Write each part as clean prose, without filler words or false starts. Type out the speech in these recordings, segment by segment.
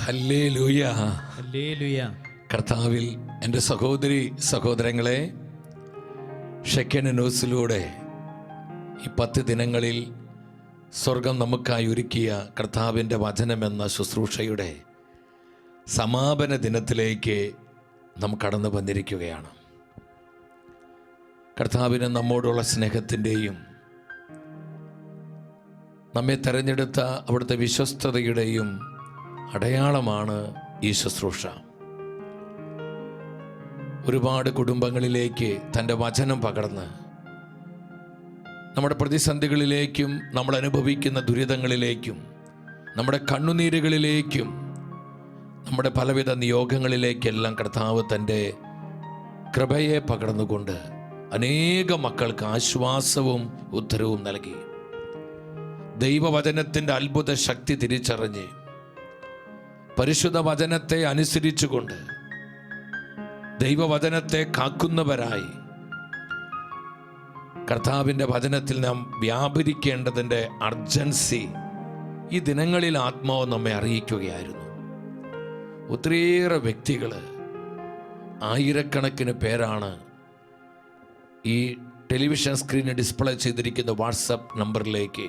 Hallelujah, hallelujah. കർത്താവിൽ എൻ്റെ സഹോദരി സഹോദരങ്ങളെ, ഷെക്കന ന്യൂസിലൂടെ ഈ 10 ദിനങ്ങളിൽ സ്വർഗം നമുക്കായി ഒരുക്കിയ കർത്താവിൻ്റെ വചനമെന്ന ശുശ്രൂഷയുടെ സമാപന ദിനത്തിലേക്ക് നാം കടന്നു വന്നിരിക്കുകയാണ്. കർത്താവിന് നമ്മോടുള്ള സ്നേഹത്തിൻ്റെയും നമ്മെ തെരഞ്ഞെടുത്ത അവിടുത്തെ വിശ്വസ്തതയുടെയും അടയാളമാണ് ഈ ശുശ്രൂഷ. ഒരുപാട് കുടുംബങ്ങളിലേക്ക് തൻ്റെ വചനം പകർന്ന് നമ്മുടെ പ്രതിസന്ധികളിലേക്കും നമ്മൾ അനുഭവിക്കുന്ന ദുരിതങ്ങളിലേക്കും നമ്മുടെ കണ്ണുനീരുകളിലേക്കും നമ്മുടെ പലവിധ നിയോഗങ്ങളിലേക്കെല്ലാം കർത്താവ് തൻ്റെ കൃപയെ പകർന്നുകൊണ്ട് അനേകം മക്കൾക്ക് ആശ്വാസവും ഉത്തരവും നൽകി. ദൈവവചനത്തിൻ്റെ അത്ഭുത ശക്തി തിരിച്ചറിഞ്ഞ് പരിശുദ്ധ വചനത്തെ അനുസരിച്ചുകൊണ്ട് ദൈവവചനത്തെ കാക്കുന്നവരായി കർത്താവിൻ്റെ വചനത്തിൽ നാം വ്യാപരിക്കേണ്ടതിൻ്റെ അർജൻസി ഈ ദിനങ്ങളിൽ ആത്മാവ് നമ്മെ അറിയിക്കുകയായിരുന്നു. ഒത്തിരിയേറെ വ്യക്തികൾ, ആയിരക്കണക്കിന് പേരാണ് ഈ ടെലിവിഷൻ സ്ക്രീനിൽ ഡിസ്പ്ലേ ചെയ്തിരിക്കുന്ന വാട്സപ്പ് നമ്പറിലേക്ക്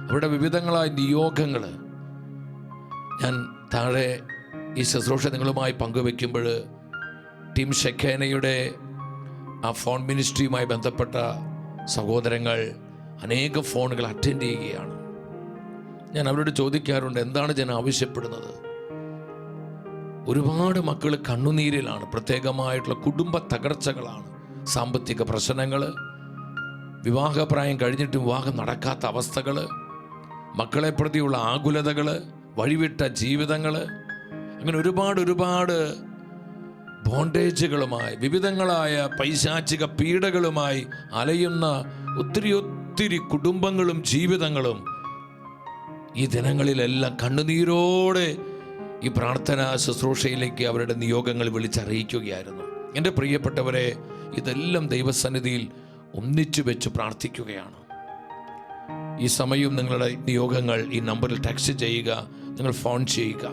അവരുടെ വിവിധങ്ങളായ നിയോഗങ്ങൾ ഞാൻ താഴെ ഈ ശുശ്രൂഷ നിങ്ങളുമായി പങ്കുവെക്കുമ്പോൾ ടീം ഷെക്കേനയുടെ ആ ഫോൺ മിനിസ്ട്രിയുമായി ബന്ധപ്പെട്ട സഹോദരങ്ങൾ അനേക ഫോണുകൾ അറ്റൻഡ് ചെയ്യുകയാണ്. ഞാൻ അവരോട് ചോദിക്കാറുണ്ട്, എന്താണ് ജനം ആവശ്യപ്പെടുന്നത്? ഒരുപാട് മക്കൾ കണ്ണുനീരിലാണ്, പ്രത്യേകമായിട്ടുള്ള കുടുംബ തകർച്ചകളാണ്, സാമ്പത്തിക പ്രശ്നങ്ങൾ, വിവാഹപ്രായം കഴിഞ്ഞിട്ടും വിവാഹം നടക്കാത്ത അവസ്ഥകൾ, മക്കളെ പ്രതിയുള്ള ആകുലതകൾ, വഴിവിട്ട ജീവിതങ്ങൾ, അങ്ങനെ ഒരുപാട് ബോണ്ടേജുകളുമായി വിവിധങ്ങളായ പൈശാചിക പീഡകളുമായി അലയുന്ന ഒത്തിരി കുടുംബങ്ങളും ജീവിതങ്ങളും ഈ ദിനങ്ങളിലെല്ലാം കണ്ണുനീരോടെ ഈ പ്രാർത്ഥനാ ശുശ്രൂഷയിലേക്ക് അവരുടെ നിയോഗങ്ങൾ വിളിച്ചറിയിക്കുകയായിരുന്നു. എൻ്റെ പ്രിയപ്പെട്ടവരെ, ഇതെല്ലാം ദൈവസന്നിധിയിൽ ഒന്നിച്ചു വെച്ച് പ്രാർത്ഥിക്കുകയാണ്. ഈ സമയം നിങ്ങളുടെ നിയോഗങ്ങൾ ഈ നമ്പറിൽ ടെക്സ്റ്റ് ചെയ്യുക, നിങ്ങൾ ഫോൺ ചെയ്യുക,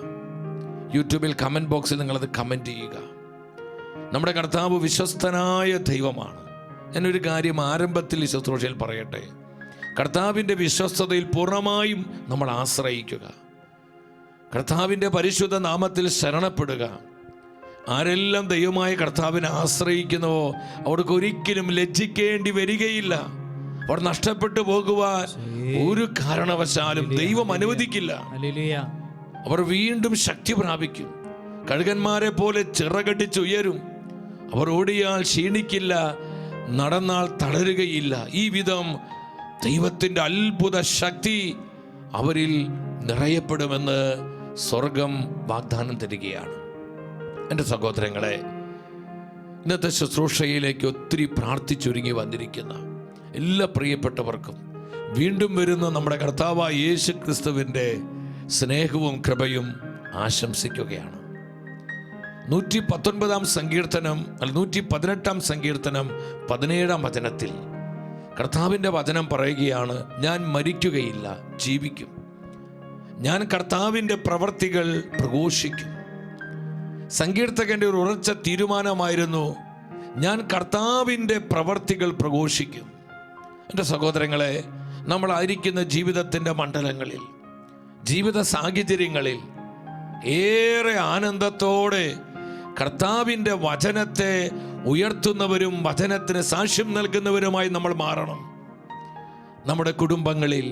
യൂട്യൂബിൽ കമൻറ്റ് ബോക്സിൽ നിങ്ങളത് കമൻറ്റ് ചെയ്യുക. നമ്മുടെ കർത്താവ് വിശ്വസ്തനായ ദൈവമാണ്. ഞാനൊരു കാര്യം ആരംഭത്തിൽ ഈ ശുശ്രൂഷയിൽ പറയട്ടെ, കർത്താവിൻ്റെ വിശ്വസ്തതയിൽ പൂർണ്ണമായും നമ്മൾ ആശ്രയിക്കുക, കർത്താവിൻ്റെ പരിശുദ്ധ നാമത്തിൽ ശരണപ്പെടുക. ആരെല്ലാം ദൈവമായ കർത്താവിനെ ആശ്രയിക്കുന്നുവോ അവർക്ക് ഒരിക്കലും ലജ്ജിക്കേണ്ടി വരികയില്ല. അവർ നഷ്ടപ്പെട്ടു പോകുവാൻ ഒരു കാരണവശാലും ദൈവം അനുവദിക്കില്ല. അവർ വീണ്ടും ശക്തി പ്രാപിക്കും, കഴുകന്മാരെ പോലെ ചിറകടിച്ചുയരും. അവർ ഓടിയാൽ ക്ഷീണിക്കില്ല, നടന്നാൽ തളരുകയില്ല. ഈ വിധം ദൈവത്തിൻ്റെ അത്ഭുത ശക്തി അവരിൽ നിറയപ്പെടുമെന്ന് സ്വർഗം വാഗ്ദാനം തരികയാണ്. എൻ്റെ സഹോദരങ്ങളെ, ഇന്നത്തെ ശുശ്രൂഷയിലേക്ക് ഒത്തിരി പ്രാർത്ഥിച്ചൊരുങ്ങി വന്നിരിക്കുന്ന എല്ലാ പ്രിയപ്പെട്ടവർക്കും വീണ്ടും വരുന്ന നമ്മുടെ കർത്താവായ യേശു ക്രിസ്തുവിൻ്റെ സ്നേഹവും കൃപയും ആശംസിക്കുകയാണ്. 119 സങ്കീർത്തനം 118 സങ്കീർത്തനം 17 വചനത്തിൽ കർത്താവിൻ്റെ വചനം പറയുകയാണ്, ഞാൻ മരിക്കുകയില്ല, ജീവിക്കും. ഞാൻ കർത്താവിൻ്റെ പ്രവർത്തികൾ പ്രഘോഷിക്കും. സങ്കീർത്തകൻ്റെ ഒരു ഉറച്ച തീരുമാനമായിരുന്നു, ഞാൻ കർത്താവിൻ്റെ പ്രവർത്തികൾ പ്രഘോഷിക്കും. എൻ്റെ സഹോദരങ്ങളെ, നമ്മളായിരിക്കുന്ന ജീവിതത്തിൻ്റെ മണ്ഡലങ്ങളിൽ, ജീവിത സാഹചര്യങ്ങളിൽ ഏറെ ആനന്ദത്തോടെ കർത്താവിൻ്റെ വചനത്തെ ഉയർത്തുന്നവരും വചനത്തിന് സാക്ഷ്യം നൽകുന്നവരുമായി നമ്മൾ മാറണം. നമ്മുടെ കുടുംബങ്ങളിൽ,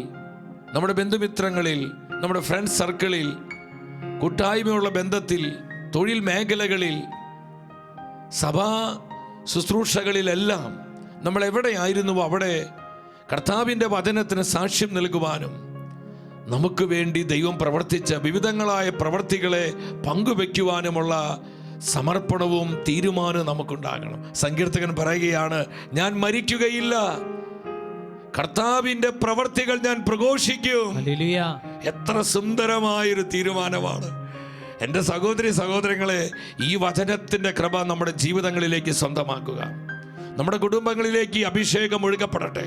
നമ്മുടെ ബന്ധുമിത്രങ്ങളിൽ, നമ്മുടെ ഫ്രണ്ട് സർക്കിളിൽ, കൂട്ടായ്മയുള്ള ബന്ധത്തിൽ, തൊഴിൽ മേഖലകളിൽ, സഭാ ശുശ്രൂഷകളിലെല്ലാം നമ്മൾ എവിടെയായിരുന്നുവോ അവിടെ കർത്താവിൻ്റെ വചനത്തിന് സാക്ഷ്യം നൽകുവാനും നമുക്ക് വേണ്ടി ദൈവം പ്രവർത്തിച്ച വിവിധങ്ങളായ പ്രവർത്തികളെ പങ്കുവെക്കുവാനുമുള്ള സമർപ്പണവും തീരുമാനവും നമുക്കുണ്ടാകണം. സങ്കീർത്തകൻ പറയുകയാണ്, ഞാൻ മരിക്കുകയില്ല, കർത്താവിൻ്റെ പ്രവർത്തികൾ ഞാൻ പ്രഘോഷിക്കും. എത്ര സുന്ദരമായൊരു തീരുമാനമാണ്. എൻ്റെ സഹോദരങ്ങളെ, ഈ വചനത്തിൻ്റെ കൃപ നമ്മുടെ ജീവിതങ്ങളിലേക്ക് സ്വന്തമാക്കുക. നമ്മുടെ കുടുംബങ്ങളിലേക്ക് ഈ അഭിഷേകം ഒഴുകപ്പെടട്ടെ.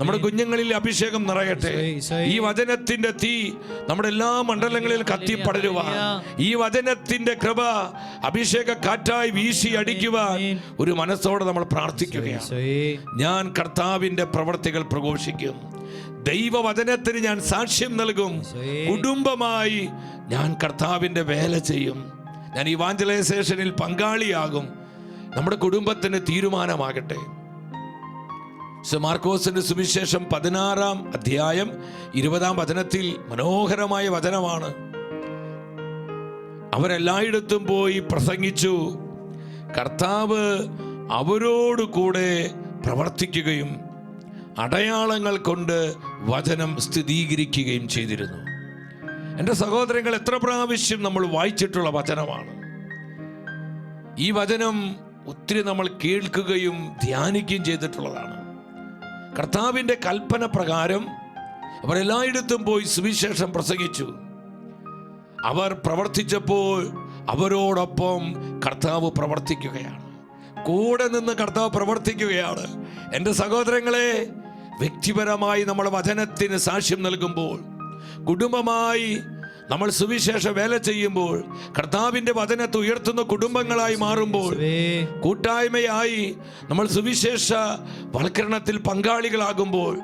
നമ്മുടെ കുഞ്ഞുങ്ങളിൽ അഭിഷേകം നിറയട്ടെ. ഈ വചനത്തിന്റെ തീ നമ്മുടെ എല്ലാ മണ്ഡലങ്ങളിൽ കത്തിപ്പടരുവാൻ, ഈ വചനത്തിന്റെ കൃപ അഭിഷേക കാറ്റായി വീശി അടിക്കുവാൻ ഒരു മനസ്സോടെ നമ്മൾ പ്രാർത്ഥിക്കുകയാണ്. ഞാൻ കർത്താവിന്റെ പ്രവൃത്തികൾ പ്രഘോഷിക്കും, ദൈവവചനത്തിന് ഞാൻ സാക്ഷ്യം നൽകും, കുടുംബമായി ഞാൻ കർത്താവിന്റെ വേല ചെയ്യും, ഞാൻ ഇവാഞ്ചലൈസേഷനിൽ പങ്കാളിയാകും. നമ്മുടെ കുടുംബത്തിന് തീരുമാനമാകട്ടെ. മാർക്കോസിന്റെ സുവിശേഷം 16-ാം അധ്യായം 20-ാം വചനത്തിൽ മനോഹരമായ വചനമാണ്. അവരെല്ലായിടത്തും പോയി പ്രസംഗിച്ചു, കർത്താവ് അവരോട് കൂടെ പ്രവർത്തിക്കുകയും അടയാളങ്ങൾ കൊണ്ട് വചനം സ്ഥിരീകരിക്കുകയും ചെയ്തിരുന്നു. എൻ്റെ സഹോദരങ്ങൾ, എത്ര പ്രാവശ്യം നമ്മൾ വായിച്ചിട്ടുള്ള വചനമാണ് ഈ വചനം. ഒത്തിരി നമ്മൾ കേൾക്കുകയും ധ്യാനിക്കുകയും ചെയ്തിട്ടുള്ളതാണ്. കർത്താവിൻ്റെ കൽപ്പന പ്രകാരം അവരെല്ലായിടത്തും പോയി സുവിശേഷം പ്രസംഗിച്ചു. അവർ പ്രവർത്തിച്ചപ്പോൾ അവരോടൊപ്പം കർത്താവ് പ്രവർത്തിക്കുകയാണ്, കൂടെ നിന്ന് കർത്താവ് പ്രവർത്തിക്കുകയാണ്. എൻ്റെ സഹോദരങ്ങളെ, വ്യക്തിപരമായി നമ്മൾ വചനത്തിന് സാക്ഷ്യം നൽകുമ്പോൾ, കുടുംബമായി നമ്മൾ സുവിശേഷ വേല ചെയ്യുമ്പോൾ, കർത്താവിന്റെ വചനത്തെ ഉയർത്തുന്ന കുടുംബങ്ങളായി മാറുമ്പോൾ, കൂട്ടായ്മയായി നമ്മൾ സുവിശേഷ വൽക്കരണത്തിൽ പങ്കാളികളാകുമ്പോൾ,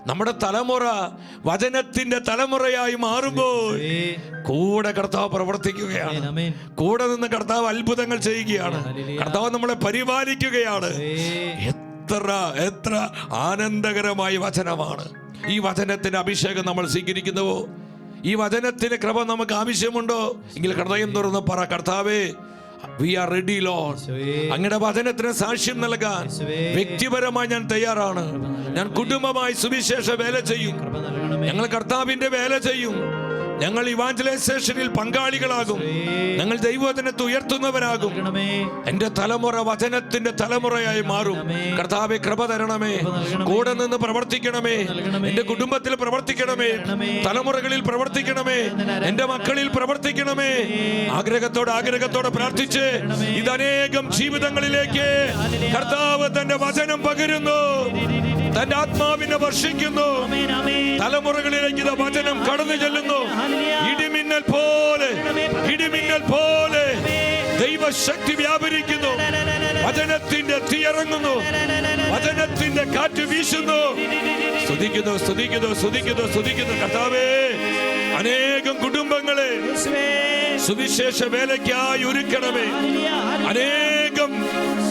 നമ്മുടെ തലമുറ വചനത്തിന്റെ തലമുറയായി മാറുമ്പോൾ കൂടെ കർത്താവ് പ്രവർത്തിക്കുകയാണ്. കൂടെ നിന്ന് കർത്താവ് അത്ഭുതങ്ങൾ ചെയ്യുകയാണ്. കർത്താവ് നമ്മളെ പരിപാലിക്കുകയാണ്. എത്ര ആനന്ദകരമായ വചനമാണ്. ഈ വചനത്തിന്റെ അഭിഷേകം നമ്മൾ സ്വീകരിക്കുന്നുവോ? ഈ വചനത്തിന് കൃപ നമുക്ക് ആവശ്യമുണ്ടോ? എങ്കിൽ ഹൃദയം തുറന്ന് പറ, കർത്താവേ, we are ready Lord. അങ്ങയുടെ വചനത്തിന് സാക്ഷ്യം നൽകാൻ വ്യക്തിപരമായി ഞാൻ തയ്യാറാണ്. ഞാൻ കുടുംബമായി സുവിശേഷ വേല ചെയ്യും. ഞങ്ങൾ കർത്താവിന്റെ വേല ചെയ്യും. ഞങ്ങൾ ഇവാഞ്ചലൈസേഷനിൽ പങ്കാളികളാകും. ഞങ്ങൾ ദൈവവചനത്തെ ഉയർത്തുന്നവരാകും. എന്റെ തലമുറ വചനത്തിന്റെ തലമുറയായി മാറും. കർത്താവേ, കൃപ തരണമേ. കൂടെ നിന്ന് പ്രവർത്തിക്കണമേ. എന്റെ കുടുംബത്തിൽ പ്രവർത്തിക്കണമേ. തലമുറകളിൽ പ്രവർത്തിക്കണമേ. എന്റെ മക്കളിൽ പ്രവർത്തിക്കണമേ. ആഗ്രഹത്തോടെ പ്രാർത്ഥിച്ച് ഇതനേകം ജീവിതങ്ങളിലേക്ക് കർത്താവ് തന്റെ വചനം പകരുന്നു, തന്റെ ആത്മാവിനെ വർഷിക്കുന്നു. തലമുറകളിലേക്ക് ഇത് വചനം കടന്നു ചെല്ലുന്നു. ഇടിമിന്നൽ പോലെ ദൈവശക്തി വ്യാപരിക്കുന്നു. വചനത്തിന്റെ തീ ഇറങ്ങുന്നു. വചനത്തിന്റെ കാറ്റ് വീശുന്നു. സ്തുതിക്കുന്നു. കർത്താവേ, അനേകം കുടുംബങ്ങളെ സുവിശേഷ വേലയ്ക്കായി ഒരുക്കണമേ. അനേകം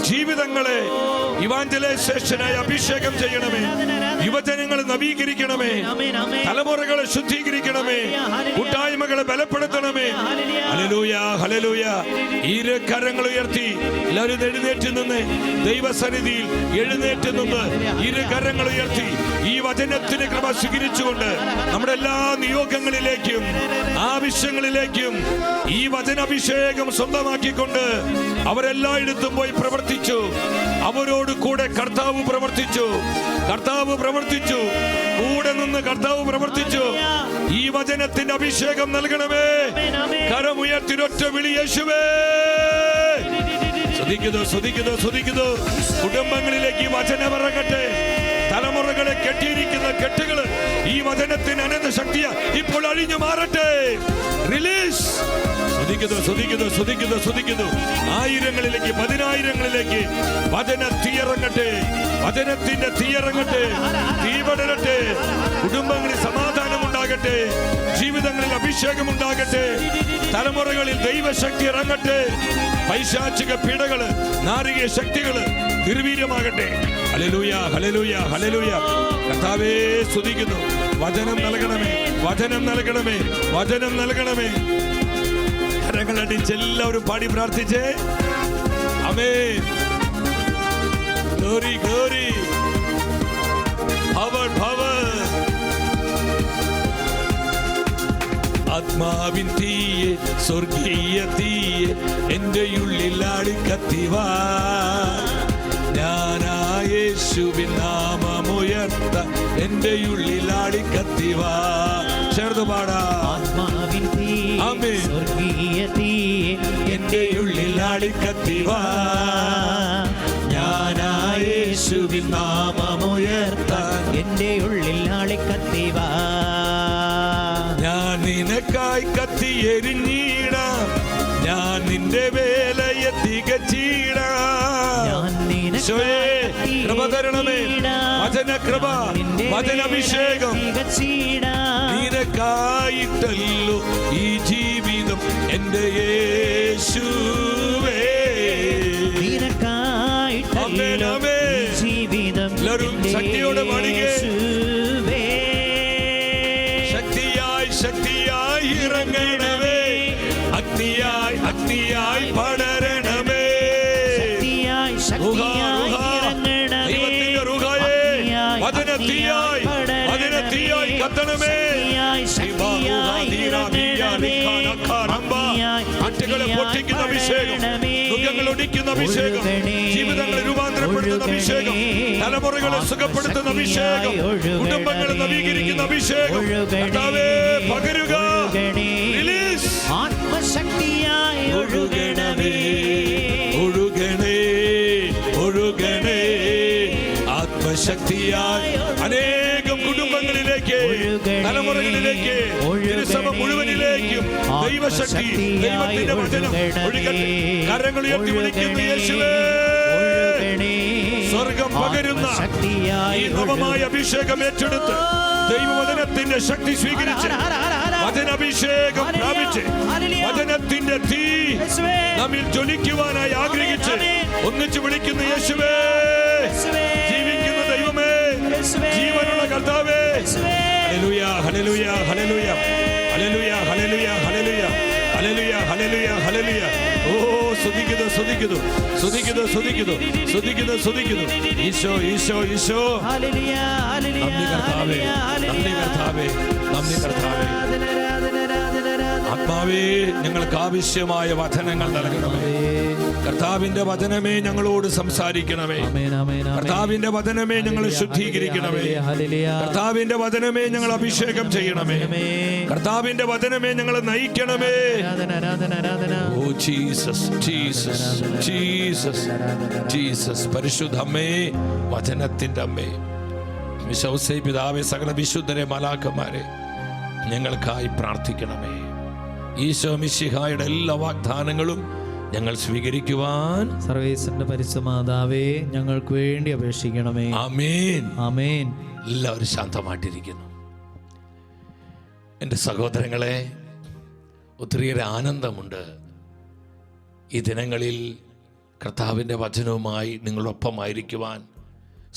ജീവിതങ്ങളെ ഇവാഞ്ചലൈസേഷനായി അഭിഷേകം ചെയ്യണമേ. യുവജനങ്ങളെ നവീകരിക്കണമേ. തലമുറകളെ ശുദ്ധീകരിക്കണമേ. കൂട്ടായ്മകളെ ബലപ്പെടുത്തണമേ. Hallelujah, hallelujah. ഇരു കരങ്ങൾ ഉയർത്തി എല്ലാവരും എഴുന്നേറ്റ് നിന്ന് ദൈവസന്നിധിയിൽ എഴുന്നേറ്റ് നിന്ന് ഇരു കരങ്ങൾ ഉയർത്തി ഈ വചനത്തിന് കൃപ സ്വീകരിച്ചുകൊണ്ട് നമ്മുടെ എല്ലാ നിയോഗങ്ങളിലേക്കും ആവശ്യങ്ങളിലേക്കും ഈ വചനാഭിഷേകം സ്വന്തമാക്കിക്കൊണ്ട് അവരെല്ലായിടത്തും പോയി പ്രവർത്തിച്ചു. അവരോട് കൂടെ കർത്താവ് പ്രവർത്തിച്ചു. കൂടെ നിന്ന് കർത്താവ് പ്രവർത്തിച്ചു. ഈ വചനത്തിന്റെ അഭിഷേകം നൽകണമേ. കരമുയർത്തിരൊറ്റ വിളി, യേശുവേ. സ്തുതിക്കുന്നു. കുടുംബങ്ങളിലേക്ക് ഈ വചനം ഇറങ്ങട്ടെ. തലമുറകളെ കെട്ടിയിരിക്കുന്ന കെട്ടുകൾ ഈ വചനത്തിന് അനന്ത ശക്തിയ ഇപ്പോൾ അഴിഞ്ഞു മാറട്ടെ. റിലീസ്. സ്തുതിക്കുന്നു. ആയിരങ്ങളിലേക്ക്, പതിനായിരങ്ങളിലേക്ക് വചനത്തിന്റെ തീയിറങ്ങട്ടെ. തീ പടരട്ടെ. കുടുംബങ്ങളിൽ സമാധാനം ഉണ്ടാകട്ടെ. ജീവിതങ്ങളിൽ അഭിഷേകം ഉണ്ടാകട്ടെ. തലമുറകളിൽ ദൈവശക്തി ഇറങ്ങട്ടെ. പൈശാചിക പീഡകള്, നാരിക ശക്തികള് നിർവീര്യമാകട്ടെ. Hallelujah, hallelujah, hallelujah. കർത്താവേ, സ്തുതിക്കുന്നു. വചനം നൽകണമേ. കരങ്ങളടിച്ച് എല്ലാവരും പാടി പ്രാർത്ഥിച്ചേ. ആമേൻ. ഗ്ലോറി. പവർ. ആത്മാവിൻ തീയെ, സ്വർഗീയ തീയെ എന്റെ ഉള്ളിൽ ആളിക്കത്തിവാ. ഞാനാ യേശുവിൻ നാമമുയർത്ത എന്റെ ഉള്ളിൽ ആളിക്കത്തിവാ. ചേർന്ന് പാടാ. ആത്മാവിൻ തീയെ, സ്വർഗീയ തീയെ എന്റെ ഉള്ളിൽ ആളിക്കത്തിവാ. ഞാനാ നിൻ നാമമുയർത്താൻ എൻ്റെ ഉള്ളിൽ നാളെ കത്തിവാ. ഞാൻ നിനക്കായി കത്തി എരിഞ്ഞീടാം, ഞാൻ നിന്റെ വേലയെ തികച്ചീടാം. കൃപ തരണമേ, വചനകൃപ, വചനാഭിഷേകം. നിനക്കായിട്ടല്ലോ ഈ ജീവിതം എൻ്റെ യേശുവേ. നിനക്കായിട്ടല്ലോ ജീവിതം ശക്തിയോടെ പാടുകേ. ശക്തിയായി ശക്തിയായി ഇറങ്ങണമേ, അഗ്നിയായി അഗ്നിയായി പടരണമേ. ദൈവത്തിന്റെ റുഹായേ, വചനത്തീയായി വചനത്തീയായി കത്തണമേ. അറ്റുകളെ പൊട്ടിക്കുന്ന അഭിഷേകം, ദുഃഖങ്ങൾ ഒടിക്കുന്ന അഭിഷേകം, ജീവിതങ്ങളെ രൂപാന്തരപ്പെടുത്തുന്ന അഭിഷേകം, തലമുറകളെ സുഖപ്പെടുത്തുന്ന അഭിഷേകം, കുടുംബങ്ങളെ നവീകരിക്കുന്ന അഭിഷേകം പകരുക. ആത്മശക്തിയായി ഒഴുകണമേ, ഒഴുകണേ, ഒഴുകണേ, ആത്മശക്തിയായി അനേകം കുടുംബങ്ങളിലേക്ക്, തലമുറകളിലേക്ക്, തിരുസഭ മുഴുവനിലേക്കും ദൈവശക്തി, ദൈവത്തിന്റെ വചനം ഒഴുകട്ടെ. കരങ്ങൾ ഉയർത്തി വിളിക്കുന്നു യേശുവേ. സ്വർഗം പകരുന്ന ഈ നവമായ അഭിഷേകം ഏറ്റെടുത്ത് ദൈവവചനത്തിന്റെ ശക്തി സ്വീകരിച്ച് വചനാഭിഷേകം പ്രാപിച്ച് വചനത്തിന്റെ തീ നമ്മിൽ ജ്വലിക്കുവാനായി ആഗ്രഹിച്ച് ഒന്നിച്ച് വിളിക്കുന്ന യേശുവേ. ജീവിക്കുന്ന ദൈവമേ, ജീവനുള്ള കർത്താവേ. Hallelujah, hallelujah, hallelujah, hallelujah, hallelujah, hallelujah, hallelujah, hallelujah, hallelujah. ഓ സ്തുതിക്കുന്നു, സ്തുതിക്കുന്നു, സ്തുതിക്കുന്നു, സ്തുതിക്കുന്നു, സ്തുതിക്കുന്നു, സ്തുതിക്കുന്നു. ഈശോ, ഈശോ, ഈശോ. നന്ദി കർത്താവേ, നന്ദി കർത്താവേ, നന്ദി കർത്താവേ. ആത്മാവേ, ഞങ്ങൾക്ക് ആവശ്യമായ വചനങ്ങൾ നൽകണമേ. കർത്താവിന്റെ വചനമേ ഞങ്ങളോട് സംസാരിക്കണമേ. കർത്താവിന്റെ വചനമേ ഞങ്ങളെ ശുദ്ധീകരിക്കണമേ. കർത്താവിന്റെ വചനമേ ഞങ്ങൾ അഭിഷേകം ചെയ്യണമേ. കർത്താവിന്റെ വചനമേ ഞങ്ങളെ നയിക്കണമേ. Oh Jesus, Jesus, Jesus, Jesus. പരിശുദ്ധമ്മേ, വചനത്തിന്റെ അമ്മേ, വിശ്വസേ പിതാവേ, സകല വിശുദ്ധരെ, മാലാഖമാരെ ഞങ്ങൾക്കായി പ്രാർത്ഥിക്കണമേ. ഈശോ മിശിഹായുടെ എല്ലാ വാഗ്ദാനങ്ങളും ഞങ്ങൾ സ്വീകരിക്കുവാൻ സർവേശ്വരന്റെ പരിശുദ്ധ മാതാവേ ഞങ്ങൾക്ക് വേണ്ടി അപേക്ഷിക്കണമേ. ആമേൻ, ആമേൻ. എല്ലാവരും ശാന്തമായിട്ടിരിക്കുന്നു. എൻ്റെ സഹോദരങ്ങളെ, ഒത്തിരിയേറെ ആനന്ദമുണ്ട് ഈ ദിനങ്ങളിൽ കർത്താവിൻ്റെ വചനവുമായി നിങ്ങളൊപ്പമായിരിക്കുവാൻ.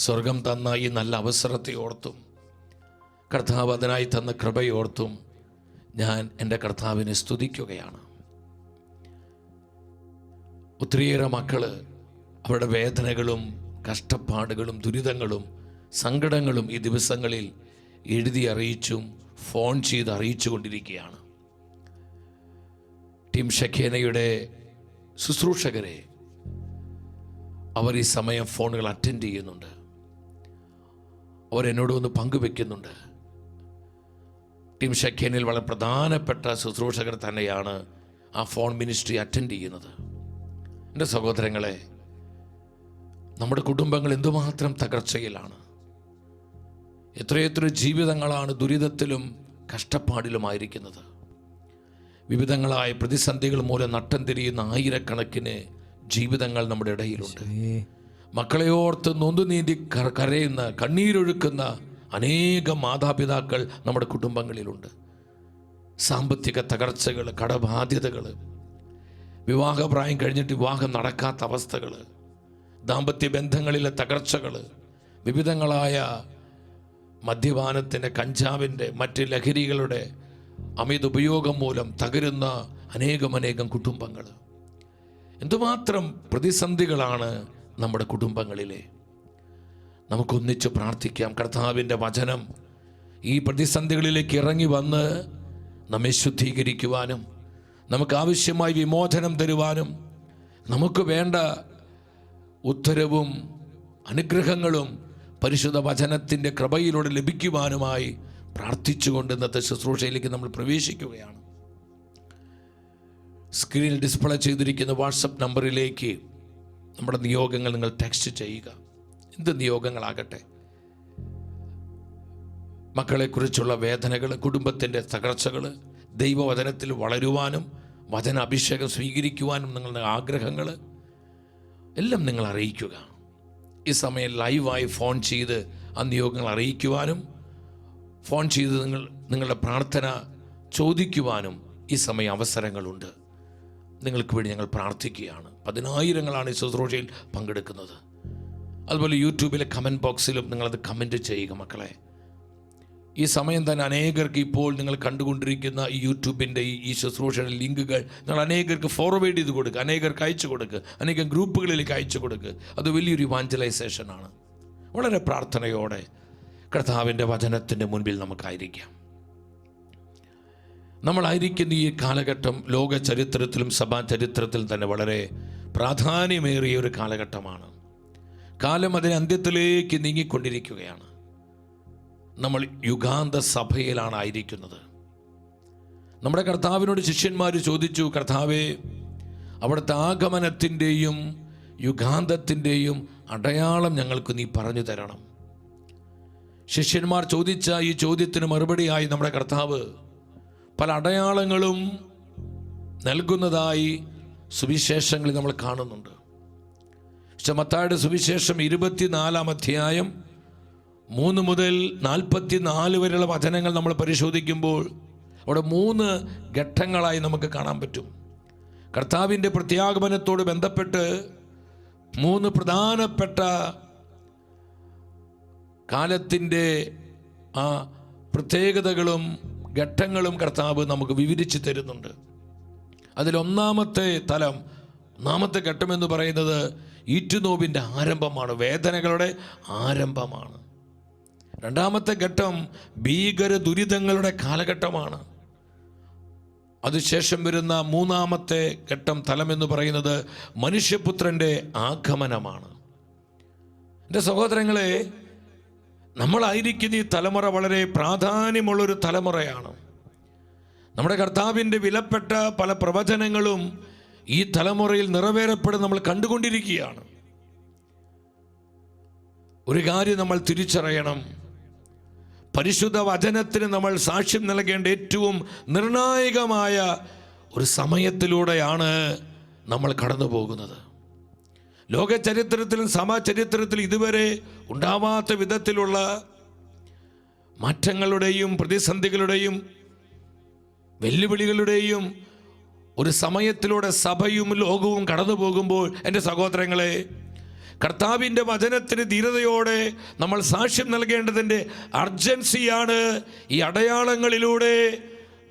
സ്വർഗം തന്ന ഈ നല്ല അവസരത്തെ ഓർത്തും കർത്താവ് അതിനായി തന്ന കൃപയോർത്തും ഞാൻ എൻ്റെ കർത്താവിനെ സ്തുതിക്കുകയാണ്. ഒത്തിരിയേറെ മക്കൾ അവരുടെ വേദനകളും കഷ്ടപ്പാടുകളും ദുരിതങ്ങളും സങ്കടങ്ങളും ഈ ദിവസങ്ങളിൽ എഴുതി അറിയിച്ചും ഫോൺ ചെയ്ത് അറിയിച്ചു കൊണ്ടിരിക്കുകയാണ്. ടീം ഷെഖേനയുടെ ശുശ്രൂഷകരെ അവർ ഈ സമയം ഫോണുകൾ അറ്റൻഡ് ചെയ്യുന്നുണ്ട്. അവരെന്നോട് ഒന്ന് പങ്കുവെക്കുന്നുണ്ട്. ടീം ഷെഖേനിൽ വളരെ പ്രധാനപ്പെട്ട ശുശ്രൂഷകർ തന്നെയാണ് ആ ഫോൺ മിനിസ്ട്രി അറ്റൻഡ് ചെയ്യുന്നത്. എൻ്റെ സഹോദരങ്ങളെ, നമ്മുടെ കുടുംബങ്ങൾ എന്തുമാത്രം തകർച്ചയിലാണ്. എത്രയെത്ര ജീവിതങ്ങളാണ് ദുരിതത്തിലും കഷ്ടപ്പാടിലുമായിരിക്കുന്നത്. വിവിധങ്ങളായ പ്രതിസന്ധികൾ മൂലം നട്ടം തിരിയുന്ന ആയിരക്കണക്കിന് ജീവിതങ്ങൾ നമ്മുടെ ഇടയിലുണ്ട്. മക്കളെ ഓർത്ത് നൊന്തു നീന്തി കരയുന്ന, കണ്ണീരൊഴുക്കുന്ന അനേകം മാതാപിതാക്കൾ നമ്മുടെ കുടുംബങ്ങളിലുണ്ട്. സാമ്പത്തിക തകർച്ചകൾ, കടബാധ്യതകൾ, വിവാഹപ്രായം കഴിഞ്ഞിട്ട് വിവാഹം നടക്കാത്ത അവസ്ഥകൾ, ദാമ്പത്യ ബന്ധങ്ങളിലെ തകർച്ചകൾ, വിവിധങ്ങളായ മദ്യപാനത്തിൻ്റെ, കഞ്ചാവിൻ്റെ, മറ്റ് ലഹരികളുടെ അമിത ഉപയോഗം മൂലം തകരുന്ന അനേകം കുടുംബങ്ങൾ. എന്തുമാത്രം പ്രതിസന്ധികളാണ് നമ്മുടെ കുടുംബങ്ങളിലെ. നമുക്കൊന്നിച്ച് പ്രാർത്ഥിക്കാം. കർത്താവിൻ്റെ വചനം ഈ പ്രതിസന്ധികളിലേക്ക് ഇറങ്ങി വന്ന് നമ്മെ ശുദ്ധീകരിക്കുവാനും നമുക്ക് ആവശ്യമായി വിമോചനം തരുവാനും നമുക്ക് വേണ്ട ഉത്തരവും അനുഗ്രഹങ്ങളും പരിശുദ്ധ വചനത്തിൻ്റെ കൃപയിലൂടെ ലഭിക്കുവാനുമായി പ്രാർത്ഥിച്ചുകൊണ്ട് ഇന്നത്തെ ശുശ്രൂഷയിലേക്ക് നമ്മൾ പ്രവേശിക്കുകയാണ്. സ്ക്രീനിൽ ഡിസ്പ്ലേ ചെയ്തിരിക്കുന്ന വാട്സപ്പ് നമ്പറിലേക്ക് നമ്മുടെ നിയോഗങ്ങൾ നിങ്ങൾ ടെക്സ്റ്റ് ചെയ്യുക. എന്ത് നിയോഗങ്ങളാകട്ടെ, മക്കളെക്കുറിച്ചുള്ള വേദനകൾ, കുടുംബത്തിൻ്റെ തകർച്ചകൾ, ദൈവവചനത്തിൽ വളരുവാനും വചന അഭിഷേകം സ്വീകരിക്കുവാനും നിങ്ങളുടെ ആഗ്രഹങ്ങൾ എല്ലാം നിങ്ങൾ അറിയിക്കുക. ഈ സമയം ലൈവായി ഫോൺ ചെയ്ത് ആ നിയോഗങ്ങൾ അറിയിക്കുവാനും ഫോൺ ചെയ്ത് നിങ്ങളുടെ പ്രാർത്ഥന ചോദിക്കുവാനും ഈ സമയം അവസരങ്ങളുണ്ട്. നിങ്ങൾക്ക് വേണ്ടി ഞങ്ങൾ പ്രാർത്ഥിക്കുകയാണ്. 10,000 ഈ ശുശ്രൂഷയിൽ പങ്കെടുക്കുന്നത്. അതുപോലെ യൂട്യൂബിലെ കമൻറ്റ് ബോക്സിലും നിങ്ങളത് കമൻറ്റ് ചെയ്യുക മക്കളെ. ഈ സമയം തന്നെ അനേകർക്ക് ഇപ്പോൾ നിങ്ങൾ കണ്ടുകൊണ്ടിരിക്കുന്ന ഈ യൂട്യൂബിൻ്റെ ഈ ശുശ്രൂഷയുടെ ലിങ്കുകൾ നിങ്ങൾ അനേകർക്ക് ഫോർവേഡ് ചെയ്ത് കൊടുക്കുക, അനേകർക്ക് അയച്ചു കൊടുക്കുക, അനേകം ഗ്രൂപ്പുകളിലേക്ക് അയച്ചു കൊടുക്കുക. അത് വലിയൊരു ഇവാഞ്ചലൈസേഷനാണ്. വളരെ പ്രാർത്ഥനയോടെ കർത്താവിൻ്റെ വചനത്തിൻ്റെ മുൻപിൽ നമുക്കായിരിക്കാം. നമ്മളായിരിക്കുന്ന ഈ കാലഘട്ടം ലോക ചരിത്രത്തിലും സഭാ ചരിത്രത്തിലും തന്നെ വളരെ പ്രാധാന്യമേറിയ ഒരു കാലഘട്ടമാണ്. കാലം അതിന് അന്ത്യത്തിലേക്ക് നീങ്ങിക്കൊണ്ടിരിക്കുകയാണ്. നമ്മൾ യുഗാന്ത സഭയിലാണ് ആയിരിക്കുന്നത്. നമ്മുടെ കർത്താവിനോട് ശിഷ്യന്മാർ ചോദിച്ചു, കർത്താവേ, അവിടുത്തെ ആഗമനത്തിൻ്റെയും യുഗാന്തത്തിൻ്റെയും അടയാളം ഞങ്ങൾക്ക് നീ പറഞ്ഞു തരണം. ശിഷ്യന്മാർ ചോദിച്ച ഈ ചോദ്യത്തിന് മറുപടിയായി നമ്മുടെ കർത്താവ് പല അടയാളങ്ങളും നൽകുന്നതായി സുവിശേഷങ്ങളിൽ നമ്മൾ കാണുന്നുണ്ട്. മത്തായിയുടെ സുവിശേഷം 24-ാം അധ്യായം 3 മുതൽ 44 വരെയുള്ള വചനങ്ങൾ നമ്മൾ പരിശോധിക്കുമ്പോൾ അവിടെ 3 ഘട്ടങ്ങളായി നമുക്ക് കാണാൻ പറ്റും. കർത്താവിൻ്റെ പ്രത്യാഗമനത്തോട് ബന്ധപ്പെട്ട് 3 പ്രധാനപ്പെട്ട കാലത്തിൻ്റെ ആ പ്രത്യേകതകളും ഘട്ടങ്ങളും കർത്താവ് നമുക്ക് വിവരിച്ച് തരുന്നുണ്ട്. അതിലൊന്നാമത്തെ തലം, ഒന്നാമത്തെ ഘട്ടം എന്ന് പറയുന്നത് ഈറ്റുനോവിൻ്റെ ആരംഭമാണ്, വേദനകളുടെ ആരംഭമാണ്. രണ്ടാമത്തെ ഘട്ടം ഭീകര ദുരിതങ്ങളുടെ കാലഘട്ടമാണ്. അതിനുശേഷം വരുന്ന മൂന്നാമത്തെ ഘട്ടം തലം എന്ന് പറയുന്നത് മനുഷ്യപുത്രൻ്റെ ആഗമനമാണ്. എൻ്റെ സഹോദരങ്ങളെ, നമ്മളായിരിക്കുന്ന ഈ തലമുറ വളരെ പ്രാധാന്യമുള്ളൊരു തലമുറയാണ്. നമ്മുടെ കർത്താവിൻ്റെ വിലപ്പെട്ട പല പ്രവചനങ്ങളും ഈ തലമുറയിൽ നിറവേറപ്പെടുന്ന നമ്മൾ കണ്ടുകൊണ്ടിരിക്കുകയാണ്. ഒരു കാര്യം നമ്മൾ തിരിച്ചറിയണം, പരിശുദ്ധ വചനത്തിന് നമ്മൾ സാക്ഷ്യം നൽകേണ്ട ഏറ്റവും നിർണായകമായ ഒരു സമയത്തിലൂടെയാണ് നമ്മൾ കടന്നു പോകുന്നത്. ലോക ചരിത്രത്തിലും സഭാചരിത്രത്തിലും ഇതുവരെ ഉണ്ടാവാത്ത വിധത്തിലുള്ള മാറ്റങ്ങളുടെയും പ്രതിസന്ധികളുടെയും വെല്ലുവിളികളുടെയും ഒരു സമയത്തിലൂടെ സഭയും ലോകവും കടന്നു പോകുമ്പോൾ എൻ്റെ സഹോദരങ്ങളെ, കർത്താവിൻ്റെ വചനത്തിന് ധീരതയോടെ നമ്മൾ സാക്ഷ്യം നൽകേണ്ടതിൻ്റെ അർജൻസിയാണ് ഈ അടയാളങ്ങളിലൂടെ